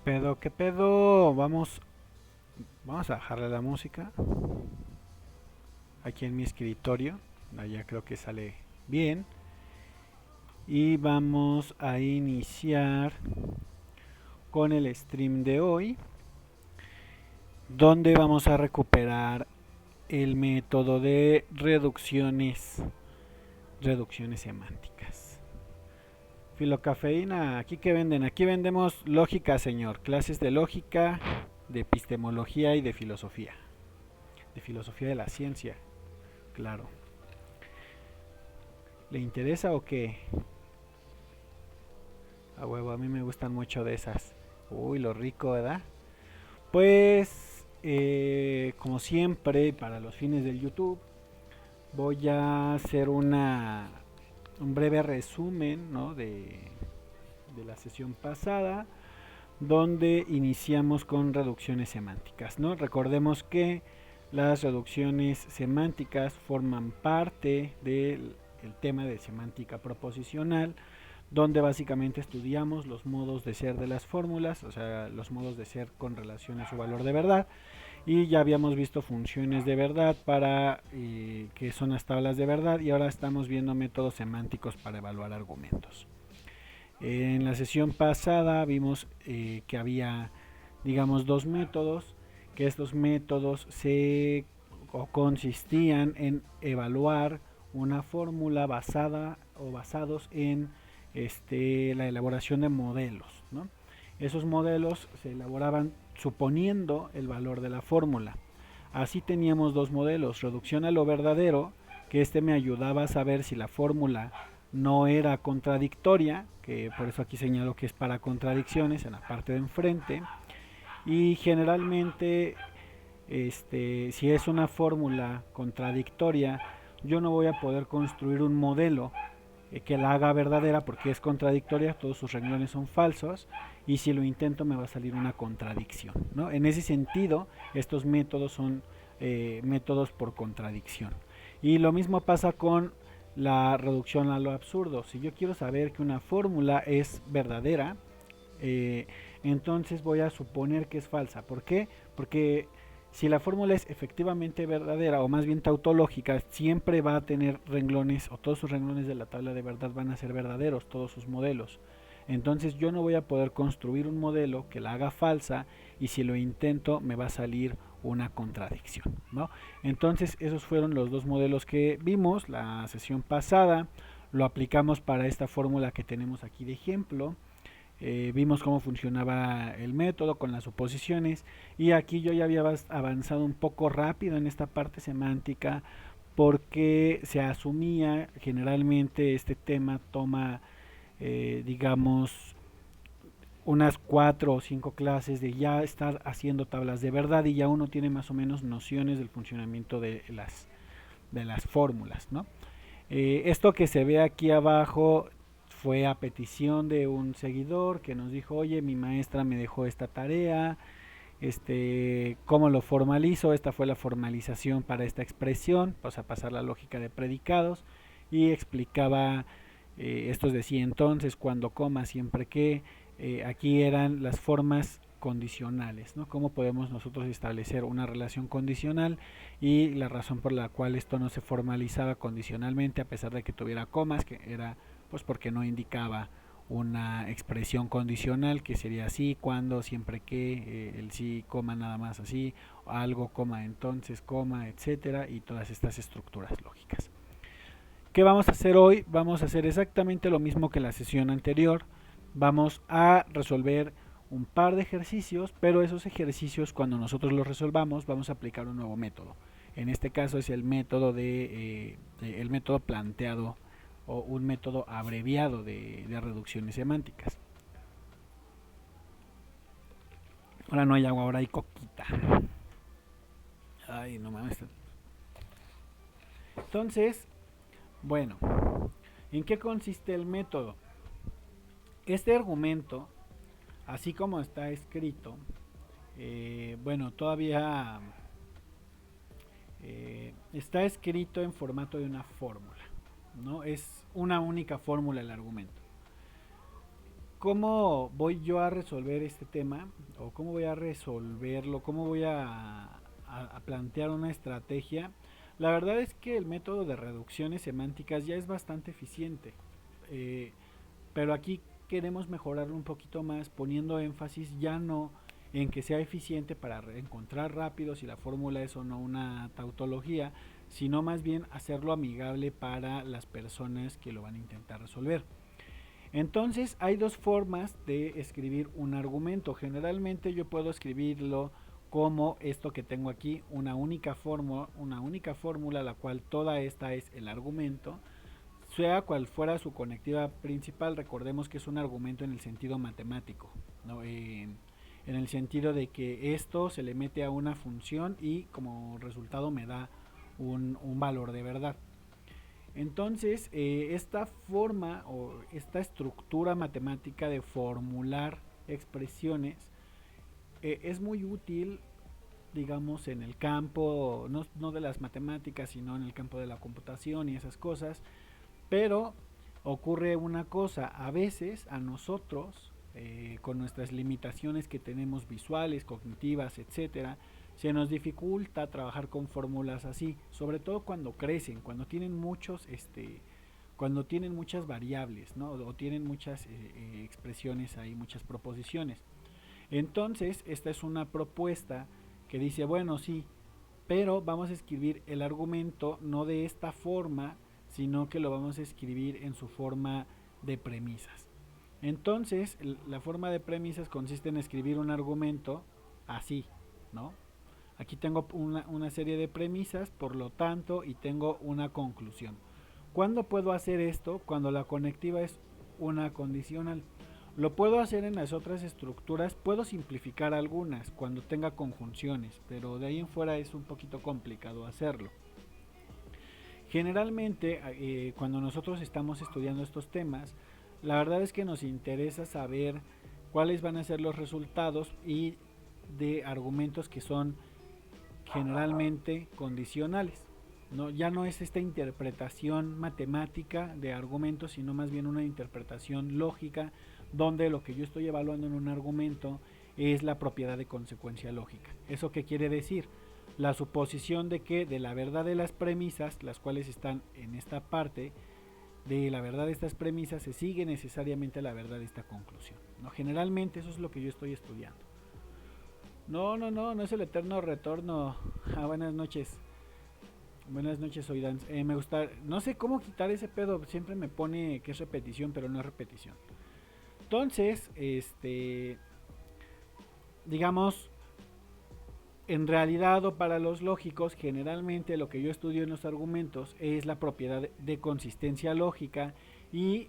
pedo? ¿Qué pedo? Vamos a bajarle la música aquí en mi escritorio. Allá creo que sale bien. Y vamos a iniciar con el stream de hoy, donde vamos a recuperar el método de reducciones semánticas. Filocafeína, ¿aquí qué venden? Aquí vendemos lógica, señor. Clases de lógica, de epistemología y de filosofía de la ciencia, claro. ¿Le interesa o qué? A huevo, a mí me gustan mucho de esas. Uy, lo rico, ¿verdad? Pues, como siempre, para los fines del YouTube, voy a hacer un breve resumen, ¿no? de la sesión pasada, donde iniciamos con reducciones semánticas, ¿no? Recordemos que las reducciones semánticas forman parte del tema de semántica proposicional, donde básicamente estudiamos los modos de ser de las fórmulas, o sea, los modos de ser con relación a su valor de verdad, y ya habíamos visto funciones de verdad para que son las tablas de verdad, y ahora estamos viendo métodos semánticos para evaluar argumentos. En la sesión pasada vimos que había, digamos, dos métodos, que estos métodos se o consistían en evaluar una fórmula basada o basados en la elaboración de modelos, ¿no? Esos modelos se elaboraban suponiendo el valor de la fórmula. Así teníamos dos modelos: reducción a lo verdadero, que me ayudaba a saber si la fórmula no era contradictoria, que por eso aquí señalo que es para contradicciones en la parte de enfrente, y generalmente si es una fórmula contradictoria, yo no voy a poder construir un modelo que la haga verdadera porque es contradictoria, todos sus renglones son falsos, y si lo intento me va a salir una contradicción, ¿no? En ese sentido, estos métodos son métodos por contradicción. Y lo mismo pasa con la reducción a lo absurdo. Si yo quiero saber que una fórmula es verdadera, eh, entonces voy a suponer que es falsa. ¿Por qué? Porque si la fórmula es efectivamente verdadera, o más bien tautológica, siempre va a tener renglones, o todos sus renglones de la tabla de verdad van a ser verdaderos, todos sus modelos. Entonces yo no voy a poder construir un modelo que la haga falsa, y si lo intento me va a salir una contradicción, ¿no? Entonces esos fueron los dos modelos que vimos la sesión pasada. Lo aplicamos para esta fórmula que tenemos aquí de ejemplo. Vimos cómo funcionaba el método con las suposiciones, y aquí yo ya había avanzado un poco rápido en esta parte semántica, porque se asumía generalmente este tema toma, digamos, unas 4 o 5 clases de ya estar haciendo tablas de verdad, y ya uno tiene más o menos nociones del funcionamiento de las fórmulas, ¿no? Esto que se ve aquí abajo fue a petición de un seguidor que nos dijo: oye, mi maestra me dejó esta tarea, ¿cómo lo formalizo? Esta fue la formalización para esta expresión, o sea, pasar la lógica de predicados, y explicaba, esto es decir, entonces, cuando, coma, siempre que. Aquí eran las formas condicionales, ¿no? Cómo podemos nosotros establecer una relación condicional, y la razón por la cual esto no se formalizaba condicionalmente a pesar de que tuviera comas, que era pues porque no indicaba una expresión condicional, que sería así, cuando, siempre que, el sí, coma, nada más así, algo, coma, entonces, coma, etcétera, y todas estas estructuras lógicas. ¿Qué vamos a hacer hoy? Vamos a hacer exactamente lo mismo que la sesión anterior. Vamos a resolver un par de ejercicios, pero esos ejercicios, cuando nosotros los resolvamos, vamos a aplicar un nuevo método. En este caso es el método el método planteado, o un método abreviado de reducciones semánticas. Ahora no hay agua, ahora hay coquita. Ay, no mames. Entonces, bueno, ¿en qué consiste el método? Este argumento, así como está escrito, bueno, todavía está escrito en formato de una fórmula, ¿no? Es una única fórmula el argumento. ¿cómo voy yo a resolver este tema? ¿O cómo voy a resolverlo? ¿Cómo voy a plantear una estrategia? La verdad es que el método de reducciones semánticas ya es bastante eficiente. Eh, pero aquí queremos mejorarlo un poquito más, poniendo énfasis ya no en que sea eficiente para encontrar rápido si la fórmula es o no una tautología, sino más bien hacerlo amigable para las personas que lo van a intentar resolver. Entonces hay dos formas de escribir un argumento. Generalmente yo puedo escribirlo como esto que tengo aquí, una única fórmula, la cual toda esta es el argumento. Sea cual fuera su conectiva principal, recordemos que es un argumento en el sentido matemático, ¿no? En el sentido de que esto se le mete a una función y como resultado me da un valor de verdad. Entonces, esta forma o esta estructura matemática de formular expresiones es muy útil, digamos, en el campo, no de las matemáticas, sino en el campo de la computación y esas cosas. Pero ocurre una cosa, a veces a nosotros, con nuestras limitaciones que tenemos visuales, cognitivas, etcétera, se nos dificulta trabajar con fórmulas así, sobre todo cuando crecen, cuando tienen muchas variables, ¿no? O tienen muchas expresiones ahí, muchas proposiciones. Entonces, esta es una propuesta que dice, bueno, sí, pero vamos a escribir el argumento no de esta forma, sino que lo vamos a escribir en su forma de premisas. Entonces, la forma de premisas consiste en escribir un argumento así, ¿no? Aquí tengo una serie de premisas, por lo tanto, y tengo una conclusión. ¿Cuándo puedo hacer esto? Cuando la conectiva es una condicional. Lo puedo hacer en las otras estructuras, puedo simplificar algunas cuando tenga conjunciones, pero de ahí en fuera es un poquito complicado hacerlo. Generalmente, cuando nosotros estamos estudiando estos temas, la verdad es que nos interesa saber cuáles van a ser los resultados y de argumentos que son generalmente condicionales. ¿No? Ya no es esta interpretación matemática de argumentos, sino más bien una interpretación lógica, donde lo que yo estoy evaluando en un argumento es la propiedad de consecuencia lógica. ¿Eso qué quiere decir? La suposición de que de la verdad de las premisas, las cuales están en esta parte, de la verdad de estas premisas se sigue necesariamente la verdad de esta conclusión, ¿no? Generalmente eso es lo que yo estoy estudiando. No es el eterno retorno. Buenas noches. Buenas noches, soy Dan. Me gusta, no sé cómo quitar ese pedo, siempre me pone que es repetición, pero no es repetición. Entonces, digamos, en realidad o para los lógicos, generalmente lo que yo estudio en los argumentos es la propiedad de consistencia lógica y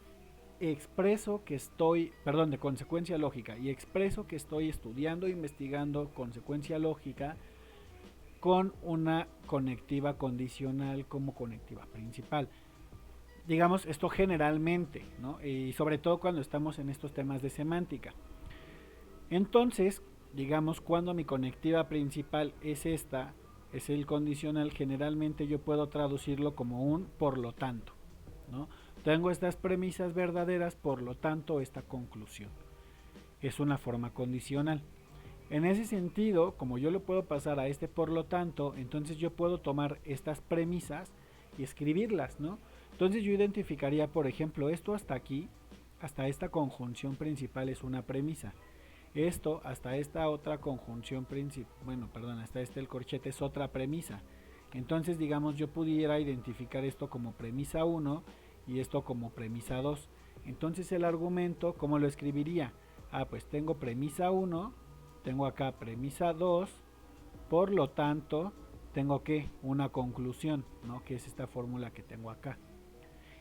expreso que estoy, perdón, de consecuencia lógica, y expreso que estoy estudiando e investigando consecuencia lógica con una conectiva condicional como conectiva principal. Digamos esto generalmente, ¿no? Y sobre todo cuando estamos en estos temas de semántica. Entonces, digamos, cuando mi conectiva principal es esta, es el condicional, generalmente yo puedo traducirlo como un por lo tanto, ¿no? Tengo estas premisas verdaderas, por lo tanto, esta conclusión. Es una forma condicional. En ese sentido, como yo lo puedo pasar a este por lo tanto, entonces yo puedo tomar estas premisas y escribirlas, ¿no? Entonces yo identificaría, por ejemplo, esto hasta aquí, hasta esta conjunción principal es una premisa. Esto hasta esta otra conjunción principal, bueno, perdón, hasta este el corchete es otra premisa. Entonces, digamos, yo pudiera identificar esto como premisa 1 y esto como premisa 2. Entonces el argumento, ¿cómo lo escribiría? Pues tengo premisa 1, tengo acá premisa 2, por lo tanto, tengo que una conclusión, ¿no? Que es esta fórmula que tengo acá.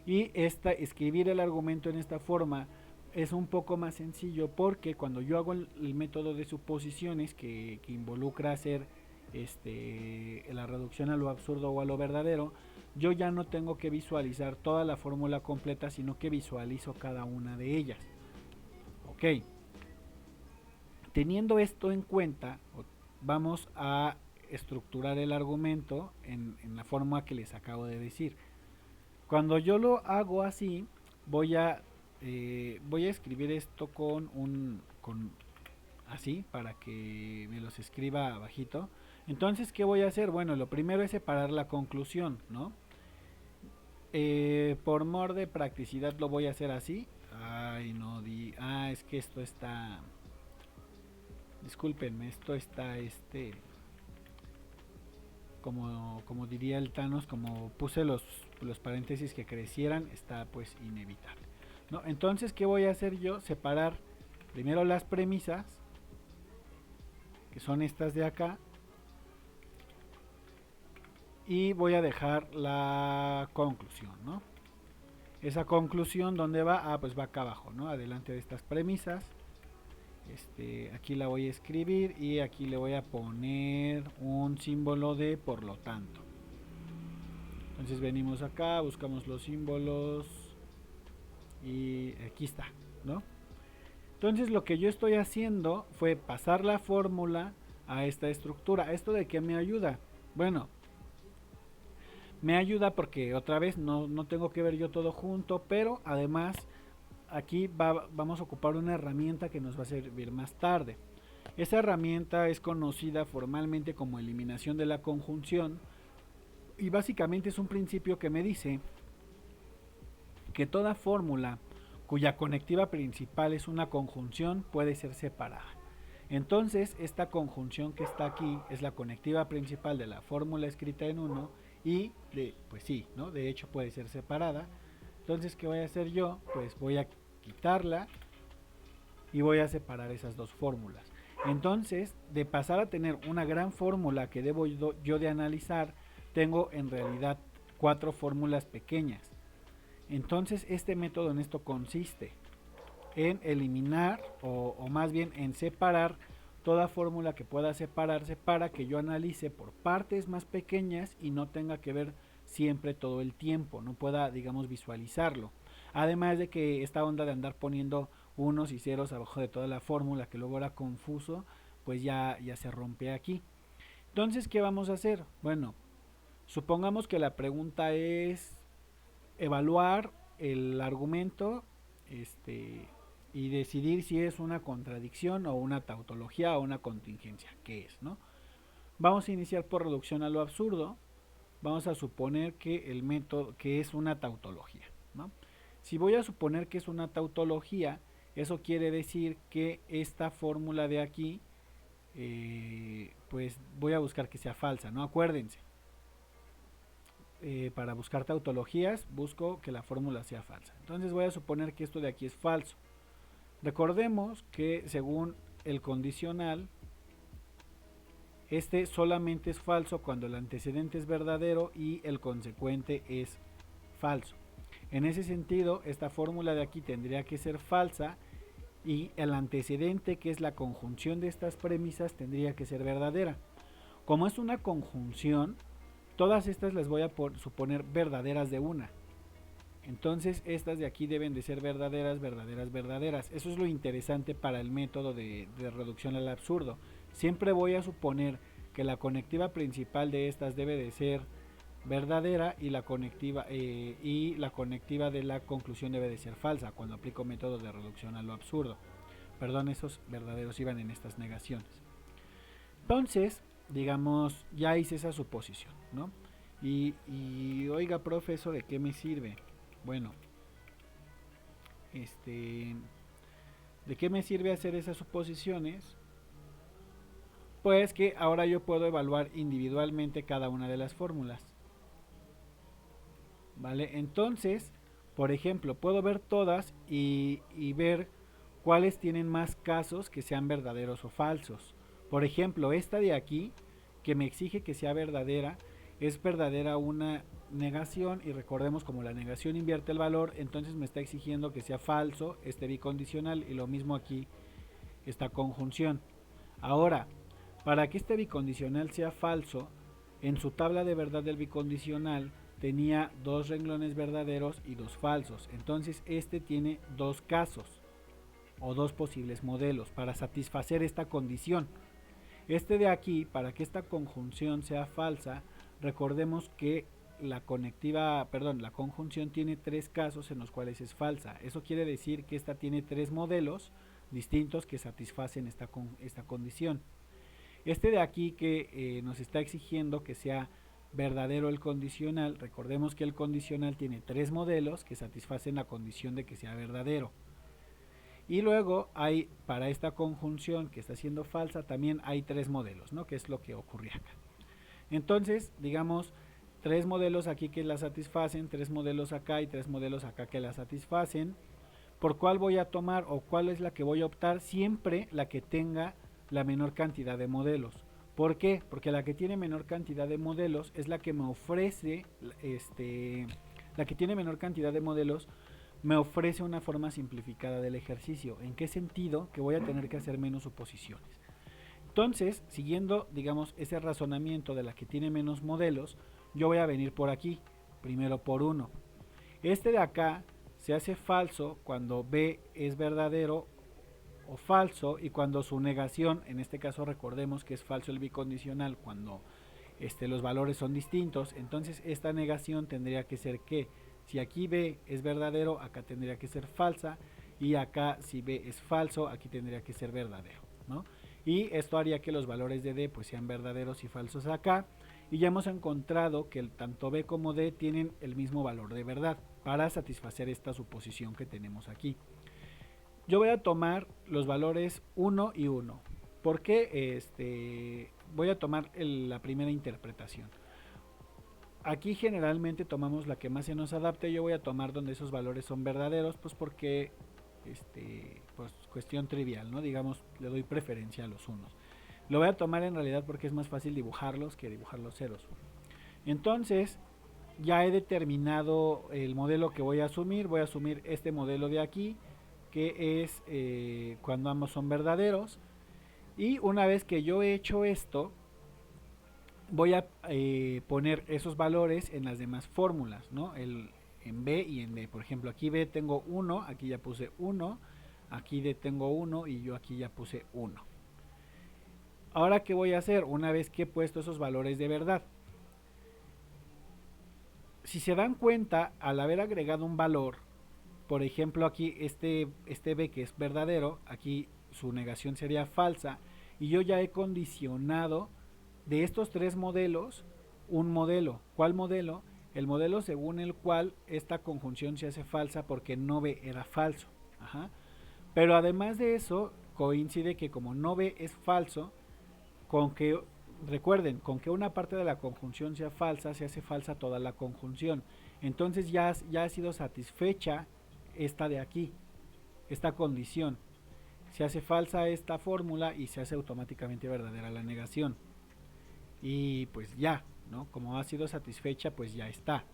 Y escribir el argumento en esta forma es un poco más sencillo porque cuando yo hago el método de suposiciones que involucra hacer la reducción a lo absurdo o a lo verdadero, yo ya no tengo que visualizar toda la fórmula completa, sino que visualizo cada una de ellas. Ok. Teniendo esto en cuenta, vamos a estructurar el argumento en la forma que les acabo de decir. Cuando yo lo hago así, voy a voy a escribir esto con así para que me los escriba abajito. Entonces, ¿qué voy a hacer? Bueno, lo primero es separar la conclusión, ¿no? Por mor de practicidad lo voy a hacer así. Ay, no di. Ah, es que esto está. Discúlpenme, esto está como diría el Thanos, como puse los paréntesis que crecieran, está pues inevitable, ¿no? Entonces, ¿qué voy a hacer yo? Separar primero las premisas, que son estas de acá, y voy a dejar la conclusión, ¿no? Esa conclusión, ¿dónde va? Ah, pues va acá abajo, ¿no? Adelante de estas premisas. Aquí la voy a escribir y aquí le voy a poner un símbolo de por lo tanto. Entonces venimos acá, buscamos los símbolos y aquí está, ¿no? Entonces lo que yo estoy haciendo fue pasar la fórmula a esta estructura. ¿Esto de qué me ayuda? Bueno, me ayuda porque otra vez no tengo que ver yo todo junto, pero además aquí vamos a ocupar una herramienta que nos va a servir más tarde. Esa herramienta es conocida formalmente como eliminación de la conjunción y básicamente es un principio que me dice que toda fórmula cuya conectiva principal es una conjunción puede ser separada. Entonces, esta conjunción que está aquí es la conectiva principal de la fórmula escrita en 1 y, pues sí, ¿no? De hecho puede ser separada. Entonces, ¿qué voy a hacer yo? Pues voy a quitarla y voy a separar esas dos fórmulas. Entonces, de pasar a tener una gran fórmula que debo yo de analizar, tengo en realidad 4 fórmulas pequeñas. Entonces, este método en esto consiste en eliminar o más bien en separar toda fórmula que pueda separarse para que yo analice por partes más pequeñas y no tenga que ver siempre todo el tiempo, no pueda, digamos, visualizarlo. Además de que esta onda de andar poniendo unos y ceros abajo de toda la fórmula que luego era confuso, pues ya se rompe aquí. Entonces, ¿qué vamos a hacer? Bueno, supongamos que la pregunta es evaluar el argumento y decidir si es una contradicción o una tautología o una contingencia, ¿qué es, no? Vamos a iniciar por reducción a lo absurdo. Vamos a suponer que el método que es una tautología, ¿no? Si voy a suponer que es una tautología, eso quiere decir que esta fórmula de aquí, pues voy a buscar que sea falsa, ¿no? Acuérdense, para buscar tautologías busco que la fórmula sea falsa. Entonces voy a suponer que esto de aquí es falso. Recordemos que según el condicional, este solamente es falso cuando el antecedente es verdadero y el consecuente es falso. En ese sentido, esta fórmula de aquí tendría que ser falsa y el antecedente, que es la conjunción de estas premisas, tendría que ser verdadera. Como es una conjunción, todas estas las voy a suponer verdaderas de una. Entonces estas de aquí deben de ser verdaderas, verdaderas, verdaderas. Eso es lo interesante para el método de reducción al absurdo. Siempre voy a suponer que la conectiva principal de estas debe de ser verdadera y la conectiva de la conclusión debe de ser falsa cuando aplico método de reducción a lo absurdo. Perdón, esos verdaderos iban en estas negaciones. Entonces, digamos, ya hice esa suposición, ¿no? Oiga, profe, ¿eso de qué me sirve? Bueno, ¿de qué me sirve hacer esas suposiciones? Pues que ahora yo puedo evaluar individualmente cada una de las fórmulas. ¿Vale? Entonces, por ejemplo, puedo ver todas y ver cuáles tienen más casos que sean verdaderos o falsos. Por ejemplo, esta de aquí, que me exige que sea verdadera, es verdadera una negación y recordemos como la negación invierte el valor, entonces me está exigiendo que sea falso este bicondicional y lo mismo aquí esta conjunción. Ahora, para que este bicondicional sea falso, en su tabla de verdad del bicondicional tenía 2 renglones verdaderos y 2 falsos, entonces este tiene 2 casos o 2 posibles modelos para satisfacer esta condición. Este de aquí, para que esta conjunción sea falsa, recordemos que la la conjunción tiene 3 casos en los cuales es falsa. Eso quiere decir que esta tiene 3 modelos distintos que satisfacen esta condición. Este de aquí que nos está exigiendo que sea verdadero el condicional, recordemos que el condicional tiene 3 modelos que satisfacen la condición de que sea verdadero. Y luego hay, para esta conjunción que está siendo falsa, también hay 3 modelos, ¿no? Que es lo que ocurría acá. Entonces, digamos, 3 modelos aquí que la satisfacen, 3 modelos acá y 3 modelos acá que la satisfacen. ¿Por cuál voy a tomar o cuál es la que voy a optar? Siempre la que tenga la menor cantidad de modelos. ¿Por qué? Porque la que tiene menor cantidad de modelos es la que me ofrece, la que tiene menor cantidad de modelos me ofrece una forma simplificada del ejercicio. ¿En qué sentido? Que voy a tener que hacer menos suposiciones. Entonces, siguiendo, digamos, ese razonamiento de la que tiene menos modelos, yo voy a venir por aquí, primero por 1. Este de acá se hace falso cuando B es verdadero o falso y cuando su negación, en este caso recordemos que es falso el bicondicional cuando los valores son distintos, entonces esta negación tendría que ser que si aquí B es verdadero, acá tendría que ser falsa, y acá si B es falso, aquí tendría que ser verdadero, ¿no? Y esto haría que los valores de D pues sean verdaderos y falsos acá, y ya hemos encontrado que tanto B como D tienen el mismo valor de verdad para satisfacer esta suposición que tenemos aquí. Yo voy a tomar los valores 1 y 1. ¿Por qué? Voy a tomar la primera interpretación. Aquí generalmente tomamos la que más se nos adapte. Yo voy a tomar donde esos valores son verdaderos, pues porque pues cuestión trivial, ¿no? Digamos, le doy preferencia a los unos. Lo voy a tomar en realidad porque es más fácil dibujarlos que dibujar los ceros. Entonces, ya he determinado el modelo que voy a asumir. Voy a asumir este modelo de aquí, que es cuando ambos son verdaderos. Y una vez que yo he hecho esto, voy a poner esos valores en las demás fórmulas, ¿no? En B y en D. Por ejemplo, aquí B tengo 1, aquí ya puse 1, aquí D tengo 1 y yo aquí ya puse 1. Ahora, ¿qué voy a hacer? Una vez que he puesto esos valores de verdad. Si se dan cuenta, al haber agregado un valor, por ejemplo, aquí este B que es verdadero, aquí su negación sería falsa, y yo ya he condicionado de estos 3 modelos un modelo. ¿Cuál modelo? El modelo según el cual esta conjunción se hace falsa porque no B era falso. Ajá. Pero además de eso, coincide que como no B es falso, con que, recuerden, con que una parte de la conjunción sea falsa, se hace falsa toda la conjunción. Entonces ya ha sido satisfecha esta de aquí, esta condición. Se hace falsa esta fórmula y se hace automáticamente verdadera la negación. Y pues ya, ¿no? Como ha sido satisfecha, pues ya está.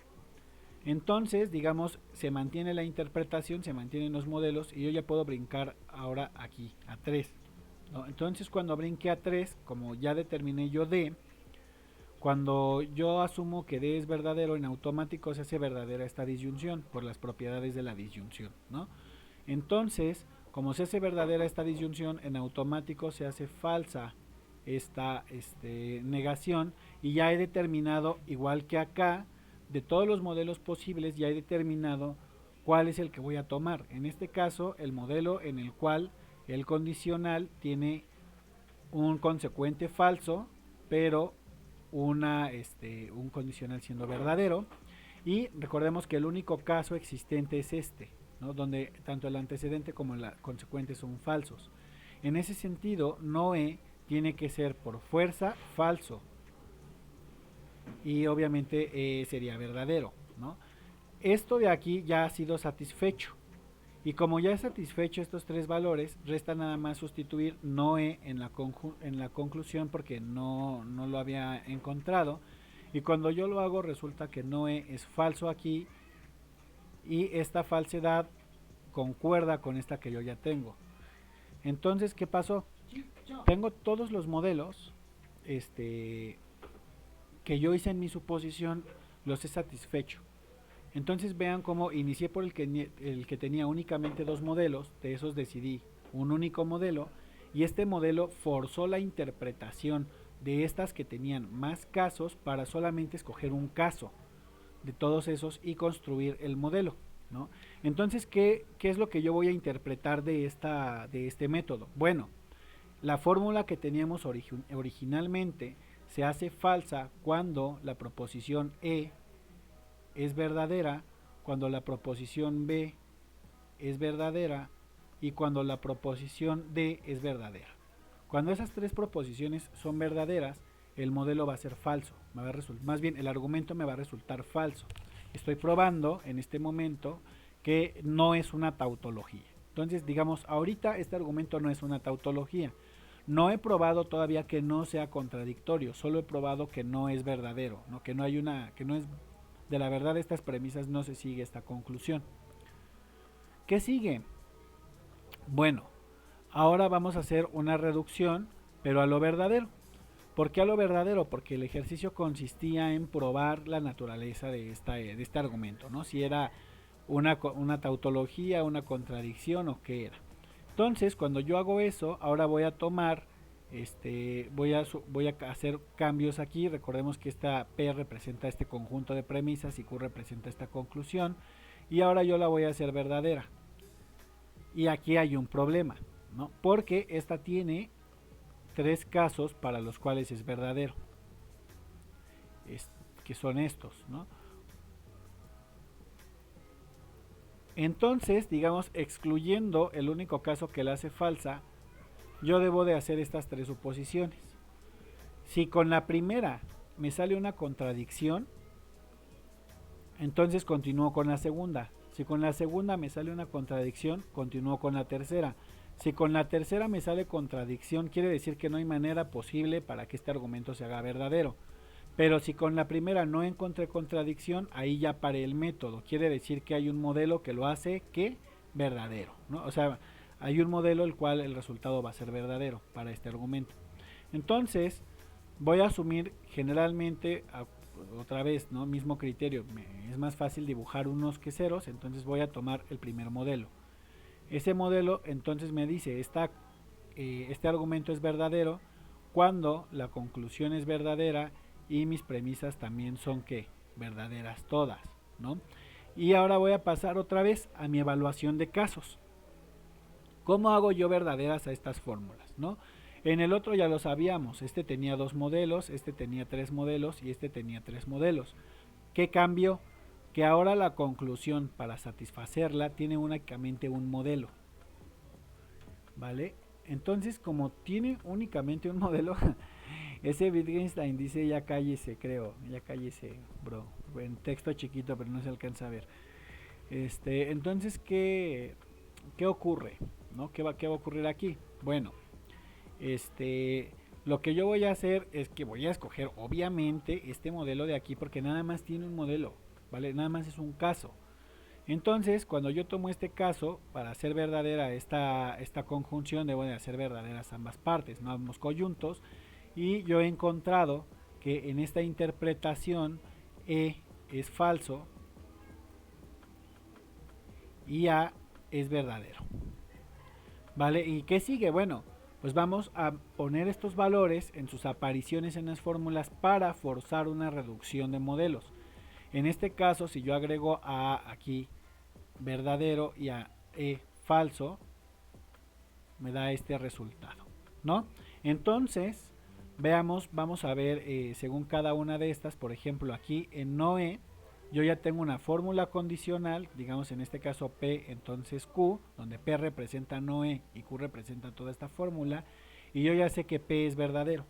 Entonces, digamos, se mantiene la interpretación, se mantienen los modelos y yo ya puedo brincar ahora aquí a 3, ¿no? Entonces, cuando brinque a 3, como ya determiné yo D, cuando yo asumo que D es verdadero, en automático se hace verdadera esta disyunción por las propiedades de la disyunción, ¿no? Entonces, como se hace verdadera esta disyunción, en automático se hace falsa esta negación, y ya he determinado, igual que acá, de todos los modelos posibles, ya he determinado cuál es el que voy a tomar. En este caso, el modelo en el cual el condicional tiene un consecuente falso, pero un condicional siendo verdadero. Y recordemos que el único caso existente es ¿no? Donde tanto el antecedente como el consecuente son falsos. En ese sentido, Noé tiene que ser por fuerza falso, y obviamente sería verdadero, ¿no? Esto de aquí ya ha sido satisfecho, y como ya he satisfecho estos 3 valores, resta nada más sustituir Noé en la conclusión porque no lo había encontrado, y cuando yo lo hago resulta que Noé es falso aquí, y esta falsedad concuerda con esta que yo ya tengo. Entonces, ¿qué pasó? Tengo todos los modelos que yo hice en mi suposición, los he satisfecho. Entonces vean cómo inicié por el que tenía únicamente 2 modelos, de esos decidí un único modelo, y este modelo forzó la interpretación de estas que tenían más casos para solamente escoger un caso. de todos esos y construir el modelo, ¿no? Entonces, ¿qué es lo que yo voy a interpretar de este método? Bueno, la fórmula que teníamos originalmente se hace falsa cuando la proposición E es verdadera, cuando la proposición B es verdadera y cuando la proposición D es verdadera. Cuando esas tres proposiciones son verdaderas, el modelo va a ser falso, más bien el argumento me va a resultar falso. Estoy probando en este momento que no es una tautología. Entonces, digamos, ahorita este argumento no es una tautología. No he probado todavía que no sea contradictorio, solo he probado que no es verdadero, ¿no? Que no es de la verdad de estas premisas, no se sigue esta conclusión. ¿Qué sigue? Bueno, ahora vamos a hacer una reducción, pero a lo verdadero. ¿Por qué a lo verdadero? Porque el ejercicio consistía en probar la naturaleza de este argumento, ¿no? Si era una tautología, una contradicción o qué era. Entonces, cuando yo hago eso, ahora voy a tomar, voy a hacer cambios aquí. Recordemos que esta P representa este conjunto de premisas y Q representa esta conclusión. Y ahora yo la voy a hacer verdadera. Y aquí hay un problema, ¿no? Porque esta tiene tres casos para los cuales es verdadero, que son estos, ¿no? Entonces, digamos, excluyendo el único caso que la hace falsa, yo debo de hacer estas tres suposiciones. Si con la primera me sale una contradicción, entonces continúo con la segunda. Si con la segunda me sale una contradicción, continúo con la tercera. Si con la tercera me sale contradicción, quiere decir que no hay manera posible para que este argumento se haga verdadero. Pero si con la primera no encontré contradicción, ahí ya paré el método. Quiere decir que hay un modelo que lo hace que verdadero, ¿no? O sea, hay un modelo el cual el resultado va a ser verdadero para este argumento. Entonces, voy a asumir generalmente, otra vez, ¿no? Mismo criterio, es más fácil dibujar unos que ceros, entonces voy a tomar el primer modelo. Ese modelo entonces me dice, este argumento es verdadero cuando la conclusión es verdadera y mis premisas también son ¿qué? Verdaderas todas, ¿no? Y ahora voy a pasar otra vez a mi evaluación de casos. ¿Cómo hago yo verdaderas a estas fórmulas, no? En el otro ya lo sabíamos, este tenía dos modelos, este tenía tres modelos y este tenía tres modelos. ¿Qué cambió? Que ahora la conclusión para satisfacerla tiene únicamente un modelo, ¿vale? Entonces, como tiene únicamente un modelo, ese Wittgenstein dice ya cállese, creo, ya cállese, bro, en texto chiquito pero no se alcanza a ver. Entonces, ¿qué ocurre? ¿No? ¿Qué va a ocurrir aquí? Bueno, lo que yo voy a hacer es que voy a escoger obviamente este modelo de aquí porque nada más tiene un modelo, ¿vale? Nada más es un caso. Entonces, cuando yo tomo este caso, para hacer verdadera esta conjunción, debo de hacer verdaderas ambas partes, no ambos coyuntos, y yo he encontrado que en esta interpretación E es falso y A es verdadero. ¿Vale? ¿Y qué sigue? Bueno, pues vamos a poner estos valores en sus apariciones en las fórmulas para forzar una reducción de modelos. En este caso, si yo agrego a aquí verdadero y a E falso, me da este resultado, ¿no? Entonces, veamos, vamos a ver según cada una de estas, por ejemplo, aquí en no E, yo ya tengo una fórmula condicional, digamos en este caso P, entonces Q, donde P representa no E y Q representa toda esta fórmula, y yo ya sé que P es verdadero.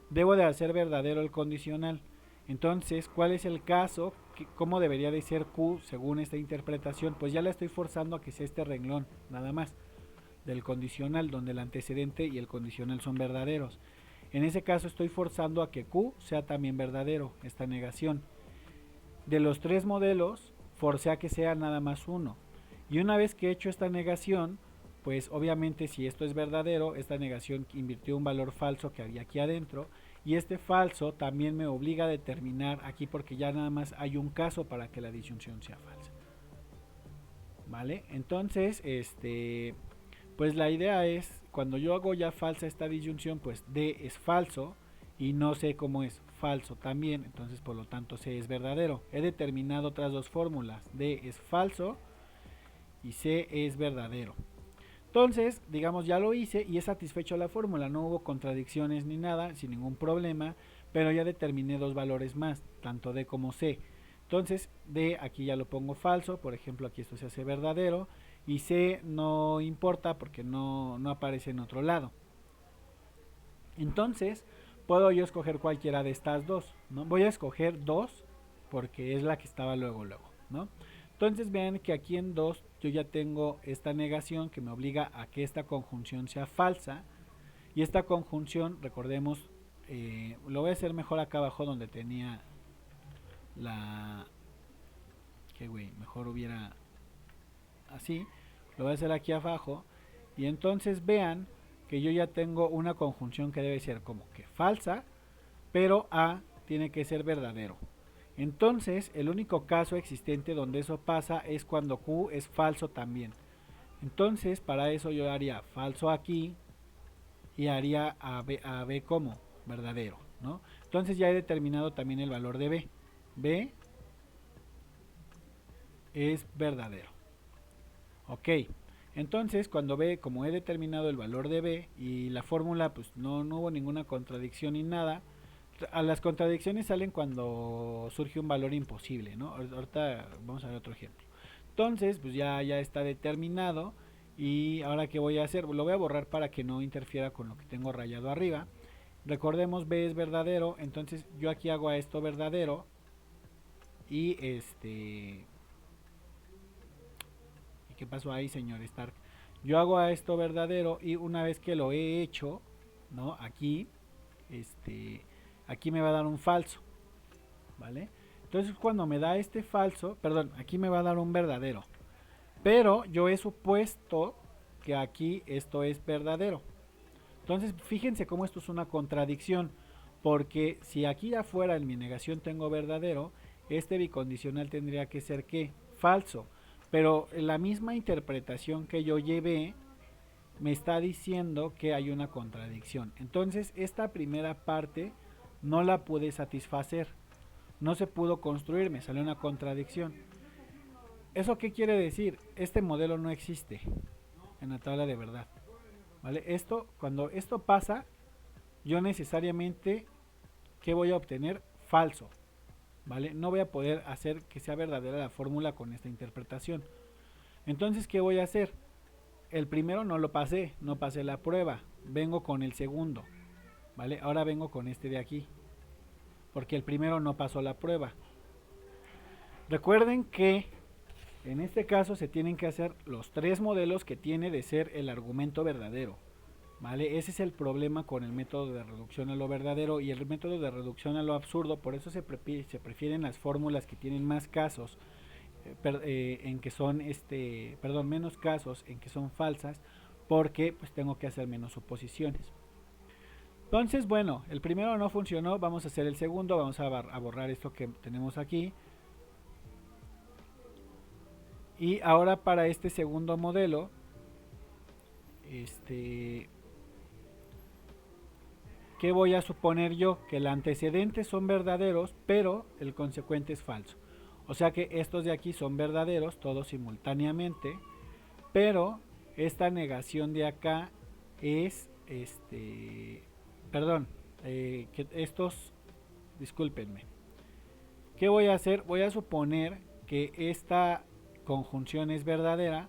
Debo de hacer verdadero el condicional. Entonces, ¿cuál es el caso? ¿Cómo debería de ser Q según esta interpretación? Pues ya la estoy forzando a que sea este renglón, nada más, del condicional, donde el antecedente y el condicional son verdaderos. En ese caso estoy forzando a que Q sea también verdadero, esta negación. De los tres modelos, forcé a que sea nada más uno. Y una vez que he hecho esta negación, pues obviamente si esto es verdadero, esta negación invirtió un valor falso que había aquí adentro, y este falso también me obliga a determinar aquí porque ya nada más hay un caso para que la disyunción sea falsa. ¿Vale? Entonces, pues la idea es, cuando yo hago ya falsa esta disyunción, pues D es falso y no sé cómo es falso también, entonces por lo tanto C es verdadero. He determinado otras dos fórmulas, D es falso y C es verdadero. Entonces, digamos, ya lo hice y he satisfecho la fórmula, no hubo contradicciones ni nada, sin ningún problema, pero ya determiné dos valores más, tanto D como C. Entonces, D aquí ya lo pongo falso, por ejemplo, aquí esto se hace verdadero, y C no importa porque no aparece en otro lado. Entonces, puedo yo escoger cualquiera de estas dos, ¿no? Voy a escoger 2 porque es la que estaba luego, ¿no? Entonces vean que aquí en 2 yo ya tengo esta negación que me obliga a que esta conjunción sea falsa. Y esta conjunción, recordemos, lo voy a hacer mejor acá abajo donde tenía la... que güey, mejor hubiera así. Lo voy a hacer aquí abajo. Y entonces vean que yo ya tengo una conjunción que debe ser como que falsa, pero A tiene que ser verdadero. Entonces, el único caso existente donde eso pasa es cuando Q es falso también. Entonces, para eso yo haría falso aquí y haría a B como verdadero, ¿no? Entonces ya he determinado también el valor de B. B es verdadero. Ok. Entonces, cuando B, como he determinado el valor de B y la fórmula, pues no hubo ninguna contradicción ni nada. A las contradicciones salen cuando surge un valor imposible, ¿no? Ahorita vamos a ver otro ejemplo. Entonces, pues ya está determinado. Y ahora qué voy a hacer, lo voy a borrar para que no interfiera con lo que tengo rayado arriba. Recordemos, B es verdadero, entonces yo aquí hago a esto verdadero. Y ¿y qué pasó ahí, señor Stark? Yo hago a esto verdadero y una vez que lo he hecho, ¿no? Aquí, aquí me va a dar un falso, ¿vale? Entonces cuando me da este falso, perdón, aquí me va a dar un verdadero. Pero yo he supuesto que aquí esto es verdadero. Entonces fíjense cómo esto es una contradicción. Porque si aquí afuera en mi negación tengo verdadero, este bicondicional tendría que ser ¿qué? Falso. Pero la misma interpretación que yo llevé me está diciendo que hay una contradicción. Entonces esta primera parte no la pude satisfacer. No se pudo construir, me salió una contradicción. ¿Eso qué quiere decir? Este modelo no existe en la tabla de verdad. ¿Vale? Cuando esto pasa, yo necesariamente, ¿qué voy a obtener? Falso. ¿Vale? No voy a poder hacer que sea verdadera la fórmula con esta interpretación. Entonces, ¿qué voy a hacer? El primero no lo pasé, no pasé la prueba. Vengo con el segundo. ¿Vale? Ahora vengo con este de aquí. Porque el primero no pasó la prueba. Recuerden que en este caso se tienen que hacer los tres modelos que tiene de ser el argumento verdadero. ¿Vale? Ese es el problema con el método de reducción a lo verdadero y el método de reducción a lo absurdo. Por eso se prefieren las fórmulas que tienen más casos en que son menos casos en que son falsas, porque pues tengo que hacer menos suposiciones. Entonces, bueno, el primero no funcionó, vamos a hacer el segundo, vamos a borrar esto que tenemos aquí. Y ahora para este segundo modelo, ¿qué voy a suponer yo? Que el antecedente son verdaderos, pero el consecuente es falso. O sea que estos de aquí son verdaderos, todos simultáneamente, pero esta negación de acá es, perdón, que estos, discúlpenme. ¿Qué voy a hacer? Voy a suponer que esta conjunción es verdadera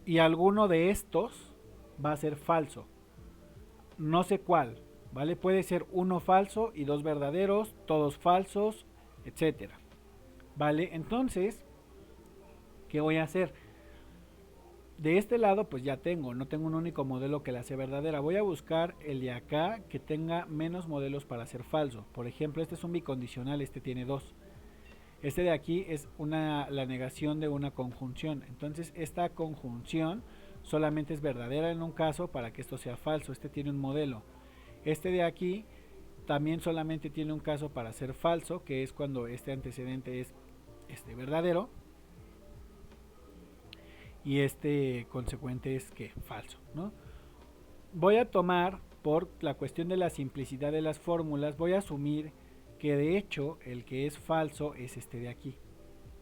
y alguno de estos va a ser falso. No sé cuál, ¿vale? Puede ser uno falso y dos verdaderos, todos falsos, etcétera. ¿Vale? Entonces, ¿qué voy a hacer? De este lado pues ya no tengo un único modelo que la sea verdadera. Voy a buscar el de acá que tenga menos modelos para ser falso. Por ejemplo, este es un bicondicional, este tiene dos. Este de aquí es la negación de una conjunción. Entonces esta conjunción solamente es verdadera en un caso para que esto sea falso. Este tiene un modelo. Este de aquí también solamente tiene un caso para ser falso, que es cuando este antecedente es verdadero. Y este consecuente es que falso, ¿no? Voy a tomar por la cuestión de la simplicidad de las fórmulas, voy a asumir que de hecho el que es falso es este de aquí,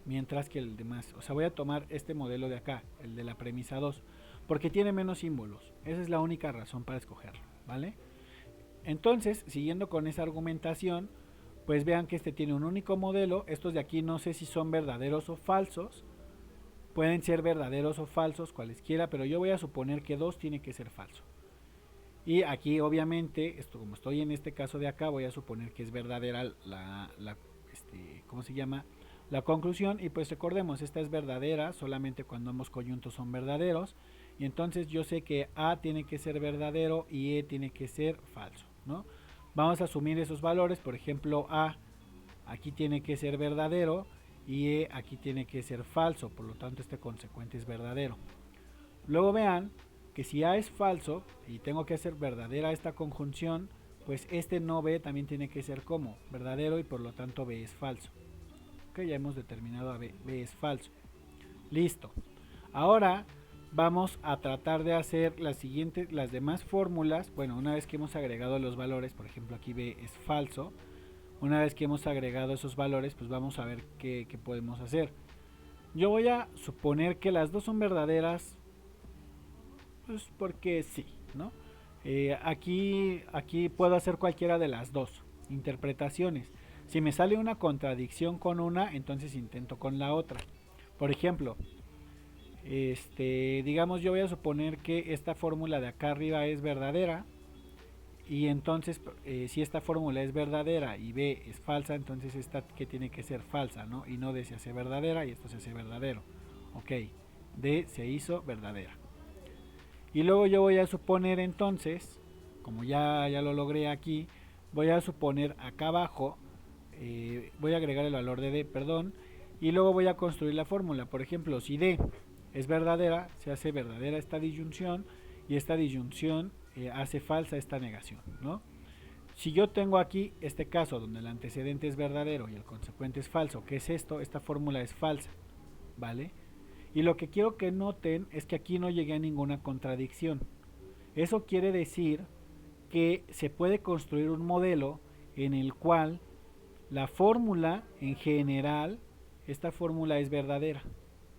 mientras que el demás. O sea, voy a tomar este modelo de acá, el de la premisa 2, porque tiene menos símbolos. Esa es la única razón para escogerlo, ¿vale? Entonces, siguiendo con esa argumentación, pues vean que este tiene un único modelo. Estos de aquí no sé si son verdaderos o falsos. Pueden ser verdaderos o falsos, cualesquiera, pero yo voy a suponer que 2 tiene que ser falso. Y aquí obviamente, esto como estoy en este caso de acá, voy a suponer que es verdadera ¿cómo se llama? La conclusión. Y pues recordemos, esta es verdadera solamente cuando ambos conjuntos son verdaderos. Y entonces yo sé que A tiene que ser verdadero y E tiene que ser falso, ¿no? Vamos a asumir esos valores. Por ejemplo, A aquí tiene que ser verdadero y E aquí tiene que ser falso. Por lo tanto, este consecuente es verdadero. Luego vean que si A es falso y tengo que hacer verdadera esta conjunción, pues este no B también tiene que ser como verdadero y por lo tanto B es falso. Ok, ya hemos determinado a B es falso. Listo. Ahora vamos a tratar de hacer las demás fórmulas. Bueno, una vez que hemos agregado los valores, por ejemplo aquí B es falso. Una vez que hemos agregado esos valores, pues vamos a ver qué podemos hacer. Yo voy a suponer que las dos son verdaderas, pues porque sí, ¿no? Aquí puedo hacer cualquiera de las dos interpretaciones. Si me sale una contradicción con una, entonces intento con la otra. Por ejemplo, digamos yo voy a suponer que esta fórmula de acá arriba es verdadera. Y entonces si esta fórmula es verdadera y B es falsa, entonces esta que tiene que ser falsa, ¿no? Y no D se hace verdadera y esto se hace verdadero. Ok, D se hizo verdadera. Y luego yo voy a suponer entonces, como ya lo logré aquí, voy a suponer acá abajo, voy a agregar el valor de D, perdón, y luego voy a construir la fórmula. Por ejemplo, si D es verdadera, se hace verdadera esta disyunción y esta disyunción hace falsa esta negación, ¿no? Si yo tengo aquí este caso donde el antecedente es verdadero y el consecuente es falso, ¿qué es esto? Esta fórmula es falsa, ¿vale? Y lo que quiero que noten es que aquí no llegué a ninguna contradicción. Eso quiere decir que se puede construir un modelo en el cual la fórmula en general, esta fórmula es verdadera,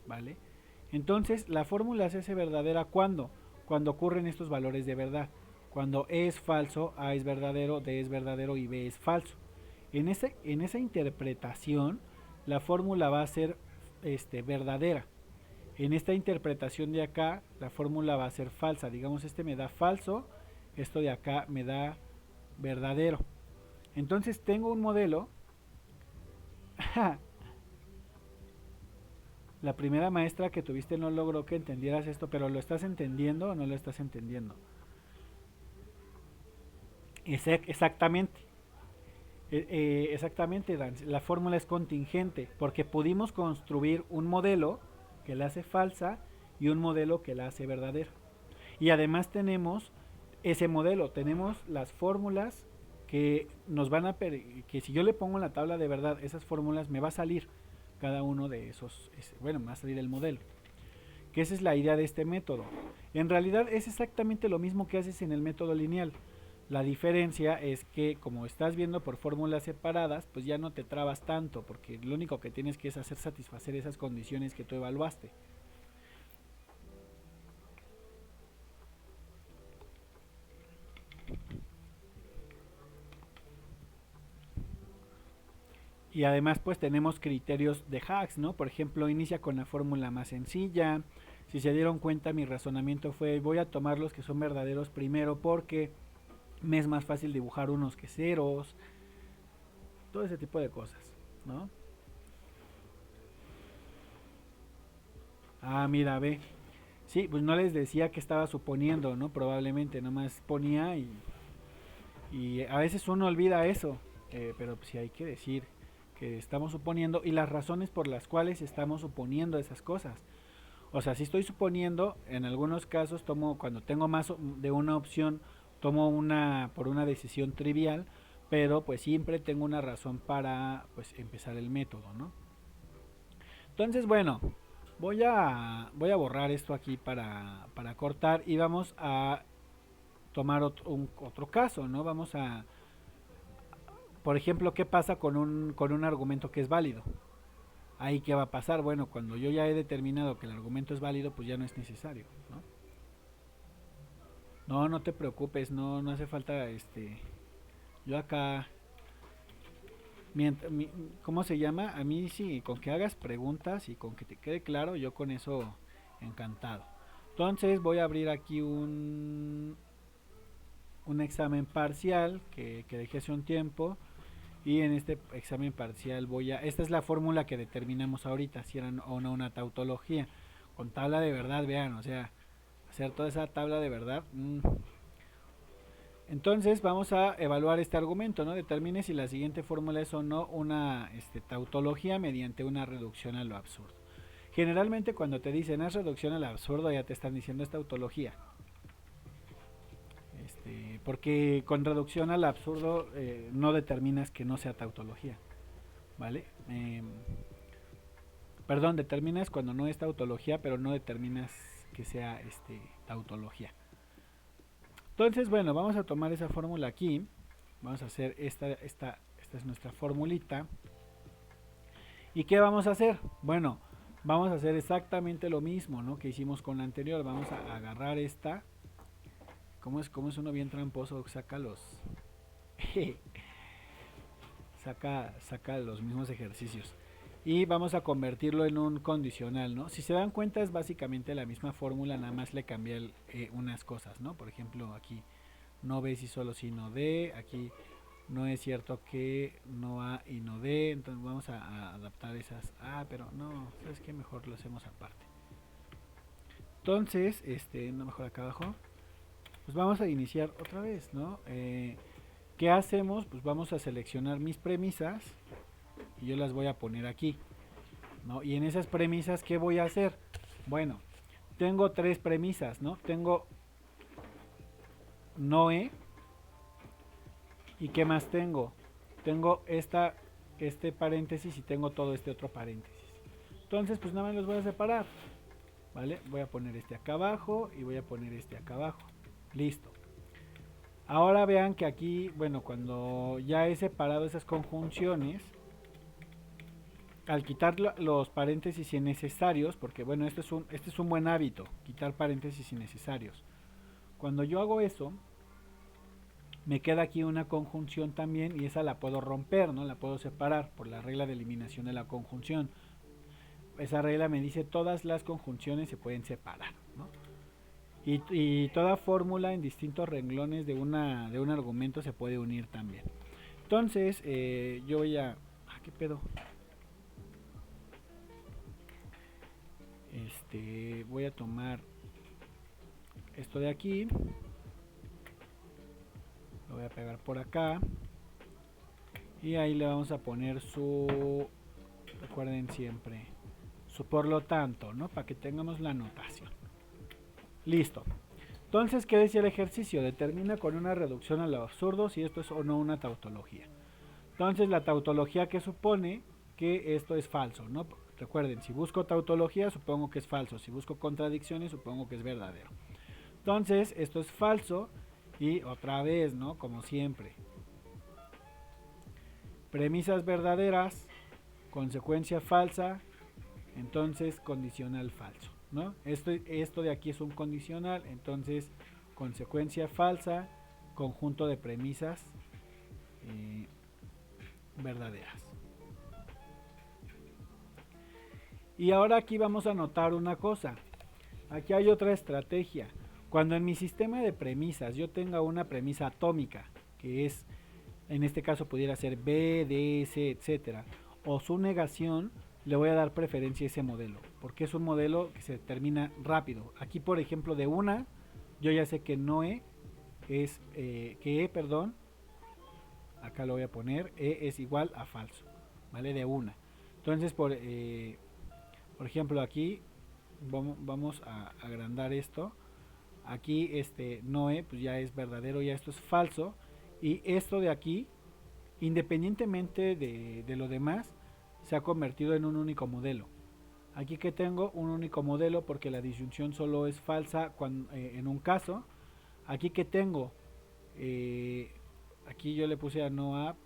¿vale? Entonces la fórmula se hace verdadera cuando ocurren estos valores de verdad. Cuando E es falso, A es verdadero, D es verdadero y B es falso. En esa interpretación, la fórmula va a ser verdadera. En esta interpretación de acá, la fórmula va a ser falsa. Digamos, este me da falso, esto de acá me da verdadero. Entonces tengo un modelo. La primera maestra que tuviste no logró que entendieras esto, pero ¿lo estás entendiendo o no lo estás entendiendo? Exactamente. Exactamente, Dan. La fórmula es contingente, porque pudimos construir un modelo que la hace falsa y un modelo que la hace verdadera. Y además tenemos ese modelo, tenemos las fórmulas que nos van a que si yo le pongo en la tabla de verdad esas fórmulas me va a salir cada uno de esos, bueno, me va a salir el modelo. Que esa es la idea de este método. En realidad es exactamente lo mismo que haces en el método lineal. La diferencia es que como estás viendo por fórmulas separadas, pues ya no te trabas tanto, porque lo único que tienes que es hacer satisfacer esas condiciones que tú evaluaste. Y además pues tenemos criterios de hacks, ¿no? Por ejemplo, inicia con la fórmula más sencilla. Si se dieron cuenta, mi razonamiento fue voy a tomar los que son verdaderos primero porque me es más fácil dibujar unos que ceros. Todo ese tipo de cosas, ¿no? Ah, mira, ve. Sí, pues no les decía que estaba suponiendo, ¿no? Probablemente nomás ponía y a veces uno olvida eso, pero pues sí hay que decir que estamos suponiendo y las razones por las cuales estamos suponiendo esas cosas. O sea, si estoy suponiendo, en algunos casos tomo, cuando tengo más de una opción, tomo una por una decisión trivial, pero pues siempre tengo una razón para pues empezar el método, ¿no? Entonces, bueno, voy a borrar esto aquí para cortar y vamos a tomar otro caso, ¿no? Por ejemplo, ¿qué pasa con un argumento que es válido? Ahí, ¿qué va a pasar? Bueno, cuando yo ya he determinado que el argumento es válido, pues ya no es necesario, ¿no? No, no te preocupes, no hace falta, yo acá, ¿cómo se llama? A mí sí, con que hagas preguntas y con que te quede claro, yo con eso encantado. Entonces voy a abrir aquí un examen parcial que dejé hace un tiempo. Y en este examen parcial esta es la fórmula que determinamos ahorita, si era o no una tautología. Con tabla de verdad, vean, o sea, hacer toda esa tabla de verdad. Entonces vamos a evaluar este argumento, ¿no? Determine si la siguiente fórmula es o no una tautología mediante una reducción a lo absurdo. Generalmente cuando te dicen es reducción al absurdo ya te están diciendo es tautología. Porque con reducción al absurdo no determinas que no sea tautología, ¿vale? Perdón, determinas cuando no es tautología, pero no determinas que sea tautología. Entonces, bueno, vamos a tomar esa fórmula aquí. Vamos a hacer esta es nuestra formulita. ¿Y qué vamos a hacer? Bueno, vamos a hacer exactamente lo mismo, ¿no? Que hicimos con la anterior. Vamos a agarrar esta. ¿Cómo es uno bien tramposo? Saca los mismos ejercicios. Y vamos a convertirlo en un condicional, ¿no? Si se dan cuenta es básicamente la misma fórmula, nada más le cambié unas cosas, ¿no? Por ejemplo, aquí no B si solo si no D, aquí no es cierto que no A y no D, entonces vamos a adaptar esas. Pero no, ¿sabes qué? Mejor lo hacemos aparte. Entonces, no, mejor acá abajo. Pues vamos a iniciar otra vez, ¿no? ¿Qué hacemos? Pues vamos a seleccionar mis premisas y yo las voy a poner aquí, ¿no? Y en esas premisas, ¿qué voy a hacer? Bueno, tengo tres premisas, ¿no? Tengo Noé. ¿Y qué más tengo? Tengo este paréntesis y tengo todo este otro paréntesis. Entonces, pues nada más los voy a separar, ¿vale? Voy a poner este acá abajo y voy a poner este acá abajo. Listo. Ahora vean que aquí, bueno, cuando ya he separado esas conjunciones, al quitar los paréntesis innecesarios, porque bueno, este es un buen hábito, quitar paréntesis innecesarios. Cuando yo hago eso, me queda aquí una conjunción también y esa la puedo romper, ¿no? La puedo separar por la regla de eliminación de la conjunción. Esa regla me dice todas las conjunciones se pueden separar, ¿no? Y toda fórmula en distintos renglones de un argumento se puede unir también. Entonces, yo voy a... ¿qué pedo? Voy a tomar esto de aquí. Lo voy a pegar por acá. Y ahí le vamos a poner su... Recuerden siempre, su por lo tanto, ¿no? Para que tengamos la notación. Listo. Entonces, ¿qué decía el ejercicio? Determina con una reducción a lo absurdo si esto es o no una tautología. Entonces, la tautología que supone que esto es falso, ¿no? Recuerden, si busco tautología, supongo que es falso. Si busco contradicciones, supongo que es verdadero. Entonces, esto es falso y otra vez, ¿no? Como siempre. Premisas verdaderas, consecuencia falsa, entonces condicional falso, ¿no? Esto de aquí es un condicional, entonces consecuencia falsa, conjunto de premisas verdaderas. Y ahora aquí vamos a notar una cosa. Aquí hay otra estrategia. Cuando en mi sistema de premisas yo tenga una premisa atómica, que es, en este caso pudiera ser B, D, C, etcétera, o su negación, le voy a dar preferencia a ese modelo, porque es un modelo que se termina rápido. Aquí, por ejemplo, de una, yo ya sé que Noé es, acá lo voy a poner, E es igual a falso, ¿vale? De una. Entonces, por ejemplo, aquí vamos a agrandar esto. Aquí Noé pues ya es verdadero, ya esto es falso. Y esto de aquí, independientemente de lo demás, se ha convertido en un único modelo. Aquí que tengo un único modelo porque la disyunción solo es falsa en un caso. Aquí que tengo, aquí yo le puse a no app,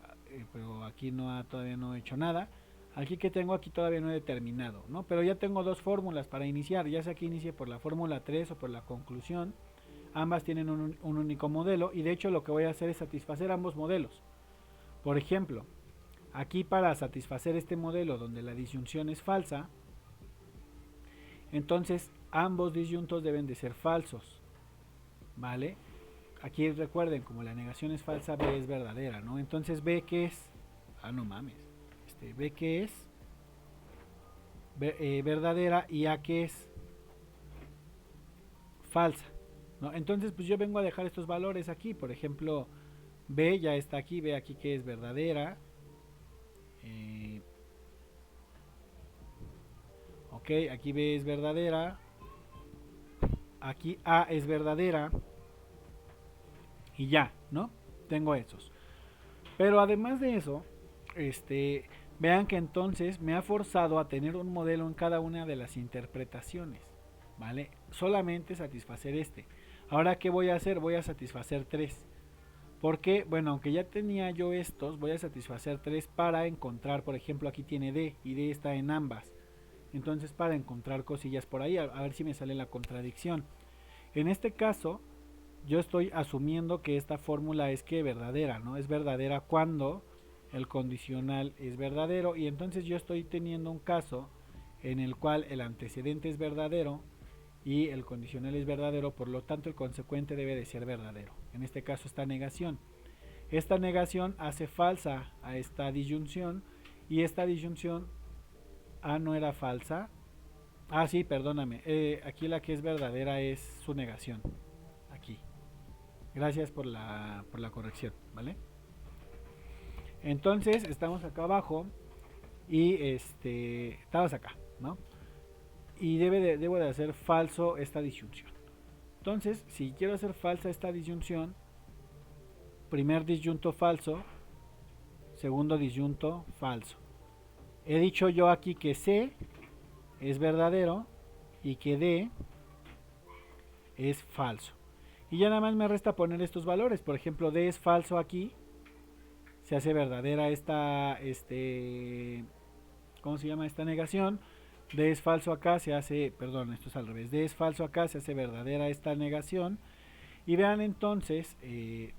pero aquí no ha, todavía no he hecho nada. Aquí que tengo, aquí todavía no he determinado, ¿no? Pero ya tengo dos fórmulas para iniciar, ya sea que inicie por la fórmula 3 o por la conclusión. Ambas tienen un único modelo y de hecho lo que voy a hacer es satisfacer ambos modelos. Por ejemplo, aquí para satisfacer este modelo donde la disyunción es falsa, entonces ambos disyuntos deben de ser falsos, ¿vale? Aquí recuerden, como la negación es falsa, B es verdadera, ¿no? Entonces B que es, no mames, B que es verdadera y A que es falsa, ¿no? Entonces pues yo vengo a dejar estos valores aquí, por ejemplo, B ya está aquí, B aquí que es verdadera, ok, aquí B es verdadera, aquí A es verdadera y ya, ¿no? Tengo esos. Pero además de eso, vean que entonces me ha forzado a tener un modelo en cada una de las interpretaciones, ¿vale? Solamente satisfacer este. Ahora, ¿qué voy a hacer? Voy a satisfacer 3. Porque, bueno, aunque ya tenía yo estos, voy a satisfacer 3 para encontrar, por ejemplo, aquí tiene D y D está en ambas. Entonces, para encontrar cosillas por ahí, a ver si me sale la contradicción. En este caso, yo estoy asumiendo que esta fórmula es que verdadera, ¿no? Es verdadera cuando el condicional es verdadero y entonces yo estoy teniendo un caso en el cual el antecedente es verdadero y el condicional es verdadero, por lo tanto el consecuente debe de ser verdadero. En este caso esta negación. Esta negación hace falsa a esta disyunción y esta disyunción no era falsa. Sí, perdóname. Aquí la que es verdadera es su negación. Aquí. Gracias por la corrección, ¿vale? Entonces estamos acá abajo y estamos acá, ¿no? Y debo de hacer falso esta disyunción. Entonces, si quiero hacer falsa esta disyunción, primer disyunto falso, segundo disyunto falso. He dicho yo aquí que C es verdadero y que D es falso. Y ya nada más me resta poner estos valores. Por ejemplo, D es falso aquí. Se hace verdadera esta, ¿cómo se llama esta negación? D es falso acá, se hace, perdón, esto es al revés. D es falso acá, se hace verdadera esta negación. Y vean entonces,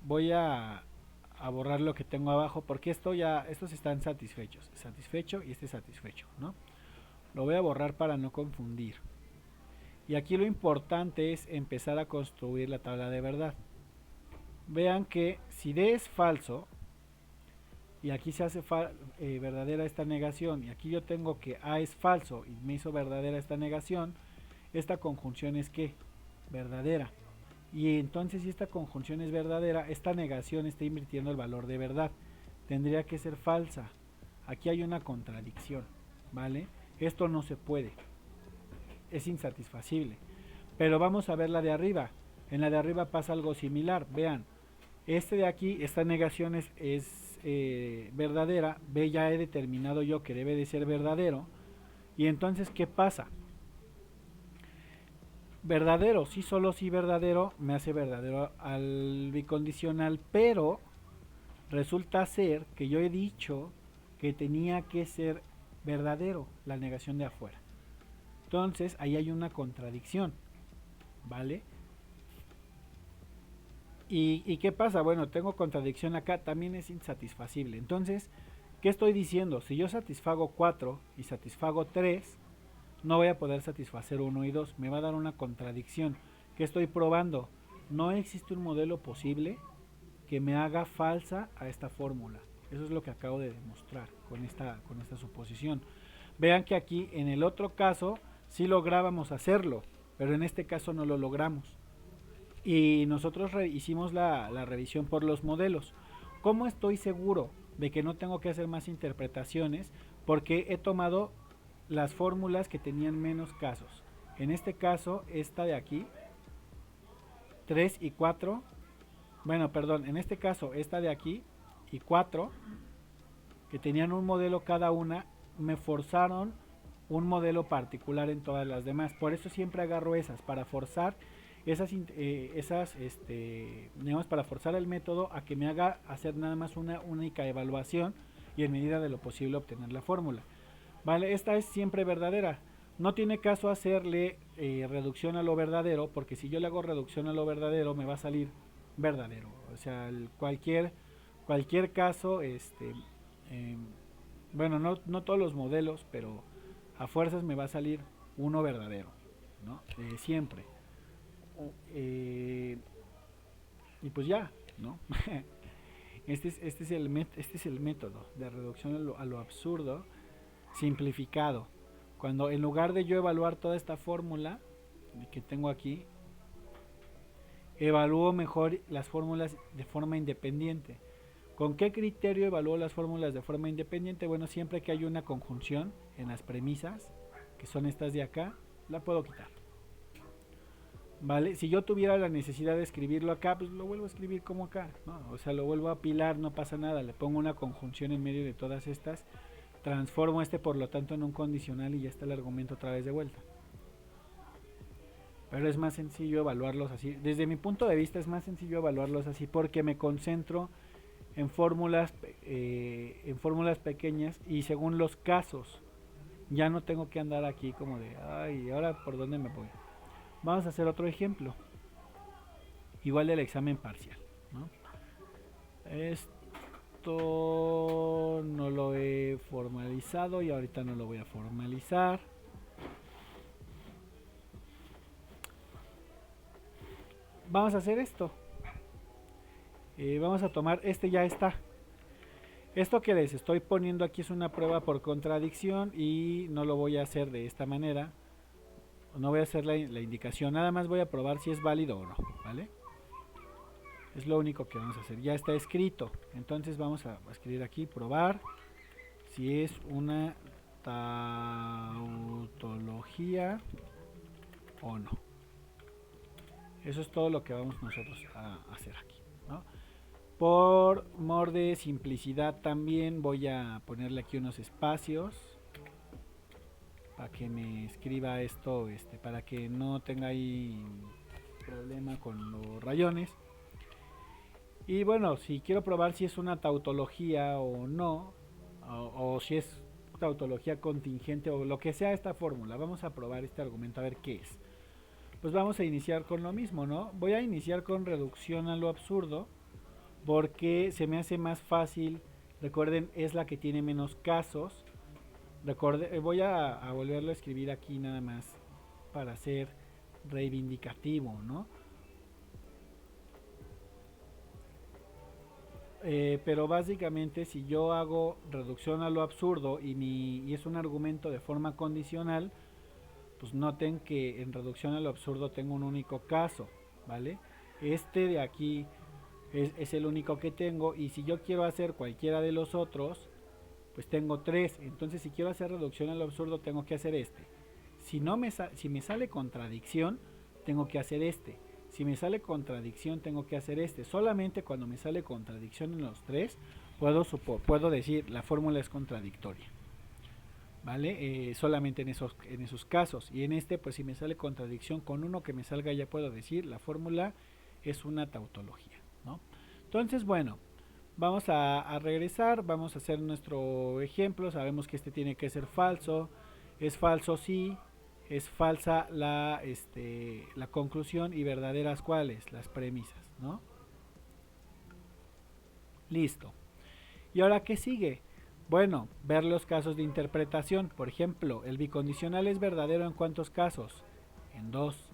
voy a borrar lo que tengo abajo porque estos están satisfechos. Satisfecho y satisfecho, ¿no? Lo voy a borrar para no confundir. Y aquí lo importante es empezar a construir la tabla de verdad. Vean que si D es falso, y aquí se hace verdadera esta negación, y aquí yo tengo que A es falso y me hizo verdadera esta negación, esta conjunción es ¿qué? Verdadera. Y entonces si esta conjunción es verdadera, esta negación está invirtiendo el valor de verdad. Tendría que ser falsa. Aquí hay una contradicción, ¿vale? Esto no se puede. Es insatisfacible. Pero vamos a ver la de arriba. En la de arriba pasa algo similar. Vean, de aquí, esta negación es verdadera. B ya he determinado yo que debe de ser verdadero. Y entonces, ¿qué pasa? Verdadero, sí, solo sí verdadero me hace verdadero al bicondicional, pero resulta ser que yo he dicho que tenía que ser verdadero la negación de afuera. Entonces ahí hay una contradicción, ¿vale? ¿Y qué pasa? Bueno, tengo contradicción acá, también es insatisfacible. Entonces, ¿qué estoy diciendo? Si yo satisfago 4 y satisfago 3, no voy a poder satisfacer 1 y 2. Me va a dar una contradicción. ¿Qué estoy probando? No existe un modelo posible que me haga falsa a esta fórmula. Eso es lo que acabo de demostrar con esta suposición. Vean que aquí en el otro caso sí lográbamos hacerlo, pero en este caso no lo logramos. Y nosotros hicimos la revisión por los modelos. ¿Cómo estoy seguro de que no tengo que hacer más interpretaciones? Porque he tomado las fórmulas que tenían menos casos. En este caso, esta de aquí, 3 y 4. Bueno, perdón, en este caso, esta de aquí y 4, que tenían un modelo cada una, me forzaron un modelo particular en todas las demás. Por eso siempre agarro esas, para forzar digamos, para forzar el método a que me haga hacer nada más una única evaluación y en medida de lo posible obtener la fórmula. Vale, esta es siempre verdadera. No tiene caso hacerle reducción a lo verdadero, porque si yo le hago reducción a lo verdadero me va a salir verdadero. O sea, cualquier caso, eh, bueno, no todos los modelos, pero a fuerzas me va a salir uno verdadero, ¿no? Siempre. Eh, y pues ya, ¿no? Este es el método de reducción a lo absurdo simplificado. Cuando en lugar de yo evaluar toda esta fórmula que tengo aquí, evalúo mejor las fórmulas de forma independiente. ¿Con qué criterio evalúo las fórmulas de forma independiente? Bueno, siempre que hay una conjunción en las premisas, que son estas de acá, la puedo quitar. ¿Vale? Si yo tuviera la necesidad de escribirlo acá, pues lo vuelvo a escribir como acá, ¿no? O sea, lo vuelvo a apilar, no pasa nada, le pongo una conjunción en medio de todas estas, transformo por lo tanto en un condicional y ya está el argumento otra vez de vuelta. Pero es más sencillo evaluarlos así. Desde mi punto de vista es más sencillo evaluarlos así porque me concentro en fórmulas pequeñas y según los casos. Ya no tengo que andar aquí como de, ay, ¿ahora por dónde me voy? Vamos a hacer otro ejemplo. Igual del examen parcial, ¿no? Esto no lo he formalizado y ahorita no lo voy a formalizar. Vamos a hacer esto. Vamos a tomar, ya está. Esto que les estoy poniendo aquí es una prueba por contradicción y no lo voy a hacer de esta manera. No voy a hacer la indicación, nada más voy a probar si es válido o no, ¿vale? Es lo único que vamos a hacer, ya está escrito. Entonces vamos a escribir aquí, probar si es una tautología o no. Eso es todo lo que vamos nosotros a hacer aquí, ¿no? Por mor de simplicidad también voy a ponerle aquí unos espacios para que me escriba esto, para que no tenga ahí problema con los rayones. Y bueno, si quiero probar si es una tautología o no, o si es tautología contingente o lo que sea esta fórmula, vamos a probar este argumento a ver qué es. Pues vamos a iniciar con lo mismo, ¿no? Voy a iniciar con reducción a lo absurdo porque se me hace más fácil. Recuerden, es la que tiene menos casos. Voy a volverlo a escribir aquí nada más para ser reivindicativo, ¿no? Pero básicamente si yo hago reducción a lo absurdo y es un argumento de forma condicional, pues noten que en reducción a lo absurdo tengo un único caso, ¿vale? Este de aquí es el único que tengo y si yo quiero hacer cualquiera de los otros, pues tengo tres. Entonces si quiero hacer reducción a lo absurdo tengo que hacer este. Si me sale contradicción, tengo que hacer este. Si me sale contradicción, tengo que hacer este. Solamente cuando me sale contradicción en los tres, puedo decir la fórmula es contradictoria. ¿Vale? Solamente en esos casos. Y en este, pues si me sale contradicción con uno que me salga, ya puedo decir la fórmula es una tautología, ¿no? Entonces, bueno, vamos a regresar, vamos a hacer nuestro ejemplo. Sabemos que este tiene que ser falso. Es falso sí, es falsa la conclusión y verdaderas cuáles, las premisas, ¿no? Listo. ¿Y ahora qué sigue? Bueno, ver los casos de interpretación. Por ejemplo, el bicondicional es verdadero en cuántos casos? En 2.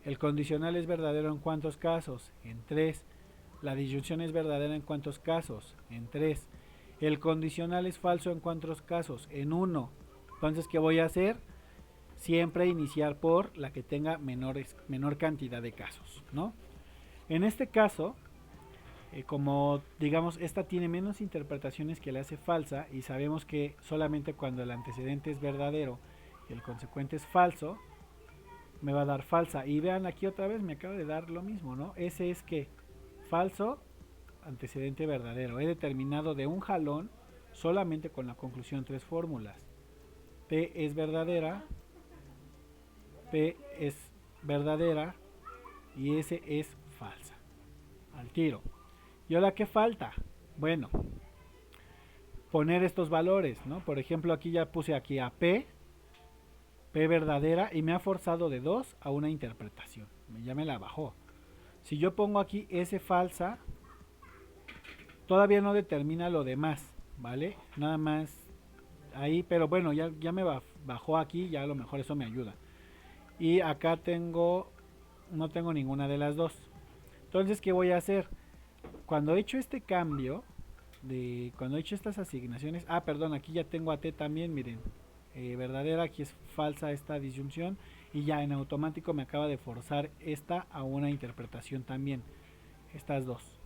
El condicional es verdadero en cuántos casos? En 3. La disyunción es verdadera en cuántos casos? En 3. El condicional es falso en cuántos casos? En 1. Entonces, ¿qué voy a hacer? Siempre iniciar por la que tenga menor cantidad de casos, ¿no? En este caso, como digamos esta tiene menos interpretaciones que le hace falsa y sabemos que solamente cuando el antecedente es verdadero y el consecuente es falso, me va a dar falsa. Y vean aquí otra vez me acaba de dar lo mismo, ¿no? Ese es que falso, antecedente verdadero. He determinado de un jalón solamente con la conclusión tres fórmulas. P es verdadera, P es verdadera y S es falsa. Al tiro. ¿Y ahora qué falta? Bueno, poner estos valores, ¿no? Por ejemplo, aquí ya puse aquí a P verdadera, y me ha forzado de 2 a una interpretación. Ya me la bajó. Si yo pongo aquí S falsa, todavía no determina lo demás, ¿vale? Nada más ahí, pero bueno, ya me bajó aquí, ya a lo mejor eso me ayuda. Y acá no tengo ninguna de las dos. Entonces, ¿qué voy a hacer? Cuando he hecho este cambio, cuando he hecho estas asignaciones, perdón, aquí ya tengo a T también, miren, verdadera, aquí es falsa esta disyunción, y ya en automático me acaba de forzar esta a una interpretación también. Estas dos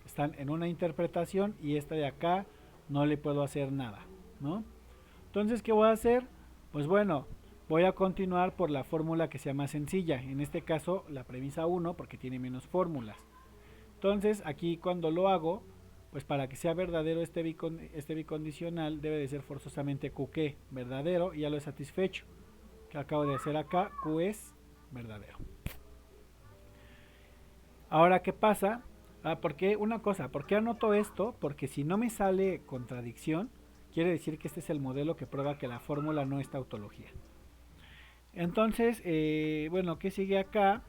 están en una interpretación y esta de acá no le puedo hacer nada, ¿no? Entonces, ¿qué voy a hacer? Pues bueno, voy a continuar por la fórmula que sea más sencilla, en este caso la premisa 1 porque tiene menos fórmulas. Entonces, aquí cuando lo hago, pues para que sea verdadero este bicondicional debe de ser forzosamente QQ verdadero, y ya lo he satisfecho. Que acabo de hacer acá, Q es verdadero. Ahora, ¿qué pasa? ¿Por qué? Una cosa, ¿por qué anoto esto? Porque si no me sale contradicción, quiere decir que este es el modelo que prueba que la fórmula no es tautología. Entonces, bueno, ¿qué sigue acá?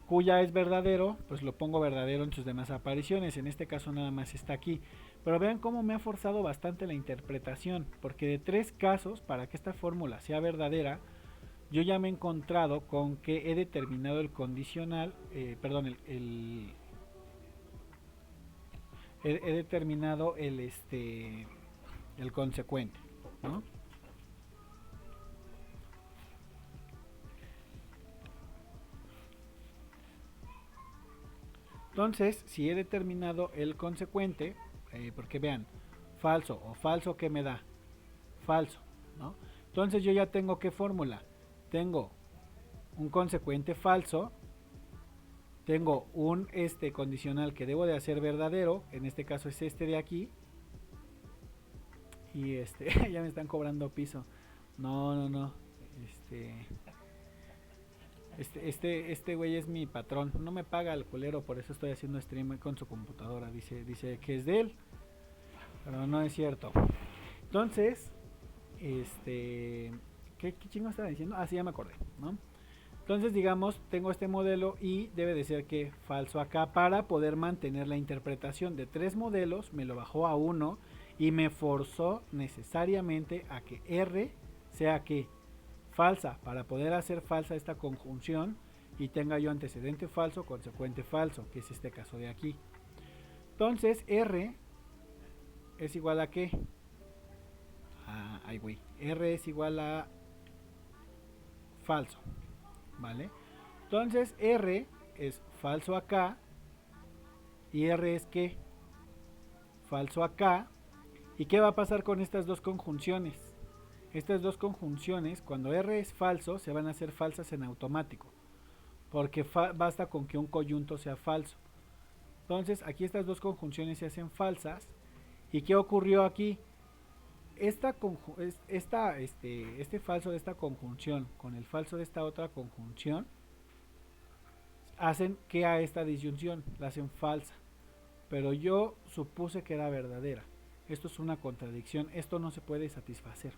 Q ya es verdadero, pues lo pongo verdadero en sus demás apariciones. En este caso nada más está aquí. Pero vean cómo me ha forzado bastante la interpretación, porque de 3 casos, para que esta fórmula sea verdadera, yo ya me he encontrado con que he determinado el condicional, perdón, he determinado el consecuente, ¿no? Entonces, si he determinado el consecuente, porque vean, falso o falso, ¿qué me da? Falso, ¿no? Entonces yo ya tengo qué fórmula. Tengo un consecuente falso, tengo un condicional que debo de hacer verdadero, en este caso es este de aquí, y ya me están cobrando piso. No, este güey es mi patrón, no me paga el culero, por eso estoy haciendo stream con su computadora. Dice que es de él, pero no es cierto. Entonces, ¿qué chingo estaba diciendo? Sí, ya me acordé, ¿no? Entonces, digamos, tengo este modelo y debe de ser que falso acá para poder mantener la interpretación de 3 modelos. Me lo bajó a 1 y me forzó necesariamente a que R sea que falsa, para poder hacer falsa esta conjunción y tenga yo antecedente falso, consecuente falso, que es este caso de aquí. Entonces, R es igual a ¿qué? R es igual a falso, ¿vale? Entonces R es falso acá y R es ¿qué? Falso acá. ¿Y qué va a pasar con estas dos conjunciones? Estas dos conjunciones, cuando R es falso, se van a hacer falsas en automático, porque basta con que un coyunto sea falso. Entonces aquí estas dos conjunciones se hacen falsas. ¿Y qué ocurrió aquí? Este falso de esta conjunción con el falso de esta otra conjunción hacen que a esta disyunción la hacen falsa, pero yo supuse que era verdadera. Esto es una contradicción, esto no se puede satisfacer,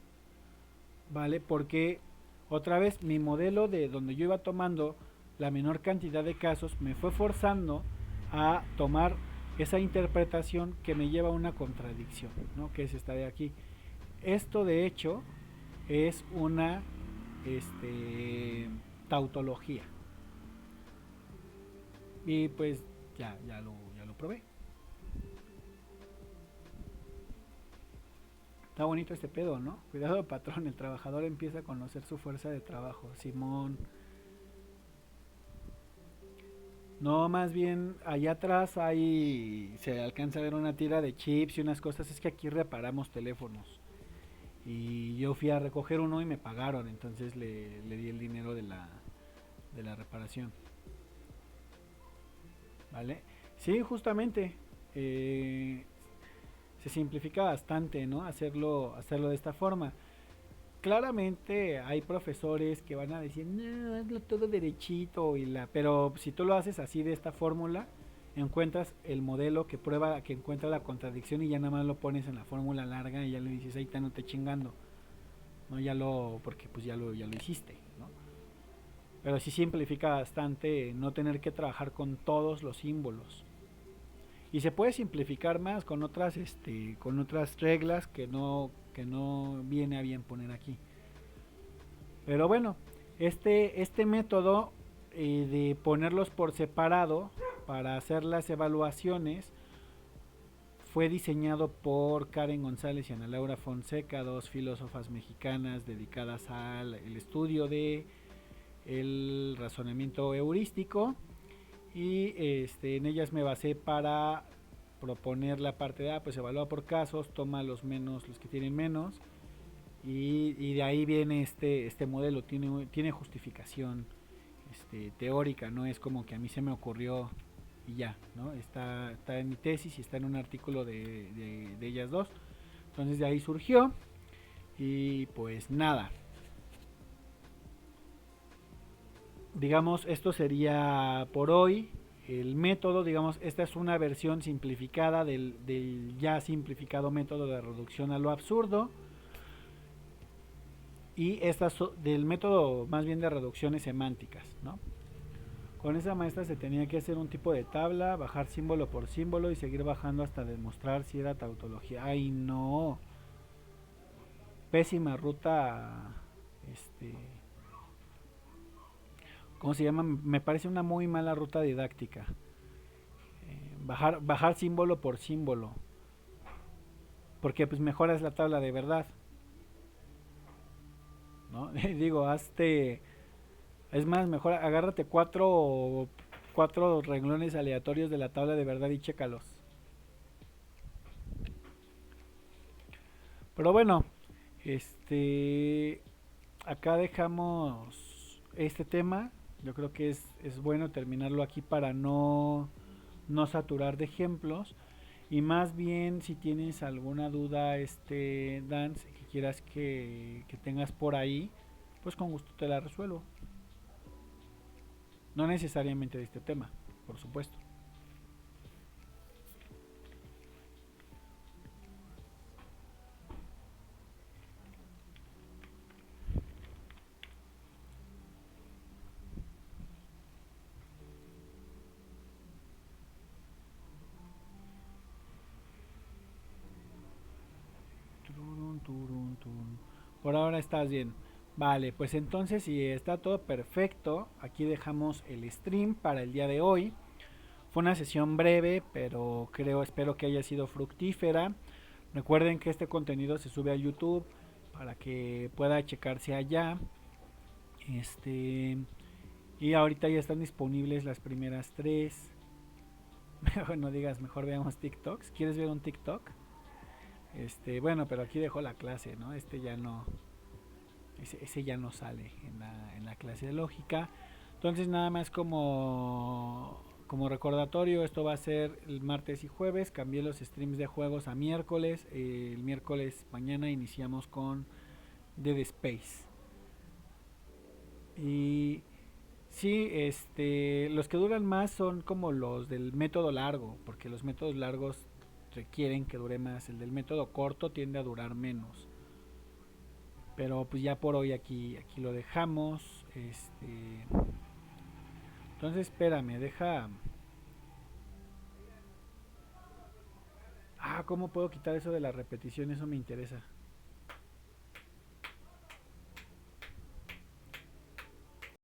¿vale? Porque otra vez mi modelo de donde yo iba tomando la menor cantidad de casos me fue forzando a tomar esa interpretación que me lleva a una contradicción, ¿no? Que es esta de aquí. Esto de hecho es una tautología. Y pues ya lo probé. Está bonito este pedo, ¿no? Cuidado, patrón, el trabajador empieza a conocer su fuerza de trabajo. Simón. No, más bien allá atrás ahí se alcanza a ver una tira de chips y unas cosas. Es que aquí reparamos teléfonos. Y yo fui a recoger uno y me pagaron. Entonces le di el dinero de la reparación. ¿Vale? Sí, justamente. Se simplifica bastante, ¿no? Hacerlo de esta forma. claramente hay profesores que van a decir, no, hazlo todo derechito, pero si tú lo haces así de esta fórmula, encuentras el modelo que prueba, que encuentra la contradicción y ya nada más lo pones en la fórmula larga y ya le dices, ahí está, no te chingando, no porque pues ya lo hiciste, ¿no? Pero sí simplifica bastante no tener que trabajar con todos los símbolos. Y se puede simplificar más con otras reglas que no viene a bien poner aquí. Pero bueno, este método de ponerlos por separado para hacer las evaluaciones fue diseñado por Karen González y Ana Laura Fonseca, dos filósofas mexicanas dedicadas al el estudio de el razonamiento heurístico, y en ellas me basé para proponer la parte de pues evalúa por casos, toma los que tienen menos, y de ahí viene este modelo, tiene justificación teórica, no es como que a mí se me ocurrió y ya, ¿no? Está en mi tesis y está en un artículo de ellas dos. Entonces de ahí surgió y pues nada. Digamos, esto sería por hoy el método, digamos, esta es una versión simplificada del ya simplificado método de reducción a lo absurdo. Y del método más bien de reducciones semánticas, ¿no? Con esa maestra se tenía que hacer un tipo de tabla, bajar símbolo por símbolo y seguir bajando hasta demostrar si era tautología. Ay, no. Pésima ruta. Este. ¿Cómo se llama? Me parece una muy mala ruta didáctica. Bajar símbolo por símbolo. Porque pues mejoras la tabla de verdad, ¿no? Digo, hazte. Es más, mejor agárrate cuatro renglones aleatorios de la tabla de verdad y chécalos. Pero bueno, este, acá dejamos este tema. Yo creo que es bueno terminarlo aquí para no saturar de ejemplos. Y más bien, si tienes alguna duda, Dance, que quieras que tengas por ahí, pues con gusto te la resuelvo. No necesariamente de este tema, por supuesto. Turun, turun, turun. Por ahora estás bien. Vale, pues entonces si está todo perfecto, aquí dejamos el stream para el día de hoy. Fue una sesión breve, pero espero que haya sido fructífera. Recuerden que este contenido se sube a YouTube para que pueda checarse allá. Este y ahorita ya están disponibles las primeras tres. No digas, mejor veamos TikToks. ¿Quieres ver un TikTok? Bueno, pero aquí dejo la clase, ¿no? Ya no, ese ya no sale en la clase de lógica. Entonces nada más como recordatorio, esto va a ser el martes y jueves. Cambié los streams de juegos a miércoles. El miércoles mañana iniciamos con Dead Space. Y sí, los que duran más son como los del método largo, porque los métodos largos requieren que dure más. El del método corto tiende a durar menos. Pero pues ya por hoy aquí lo dejamos. Entonces espérame, deja. ¿Cómo puedo quitar eso de la repetición? Eso me interesa.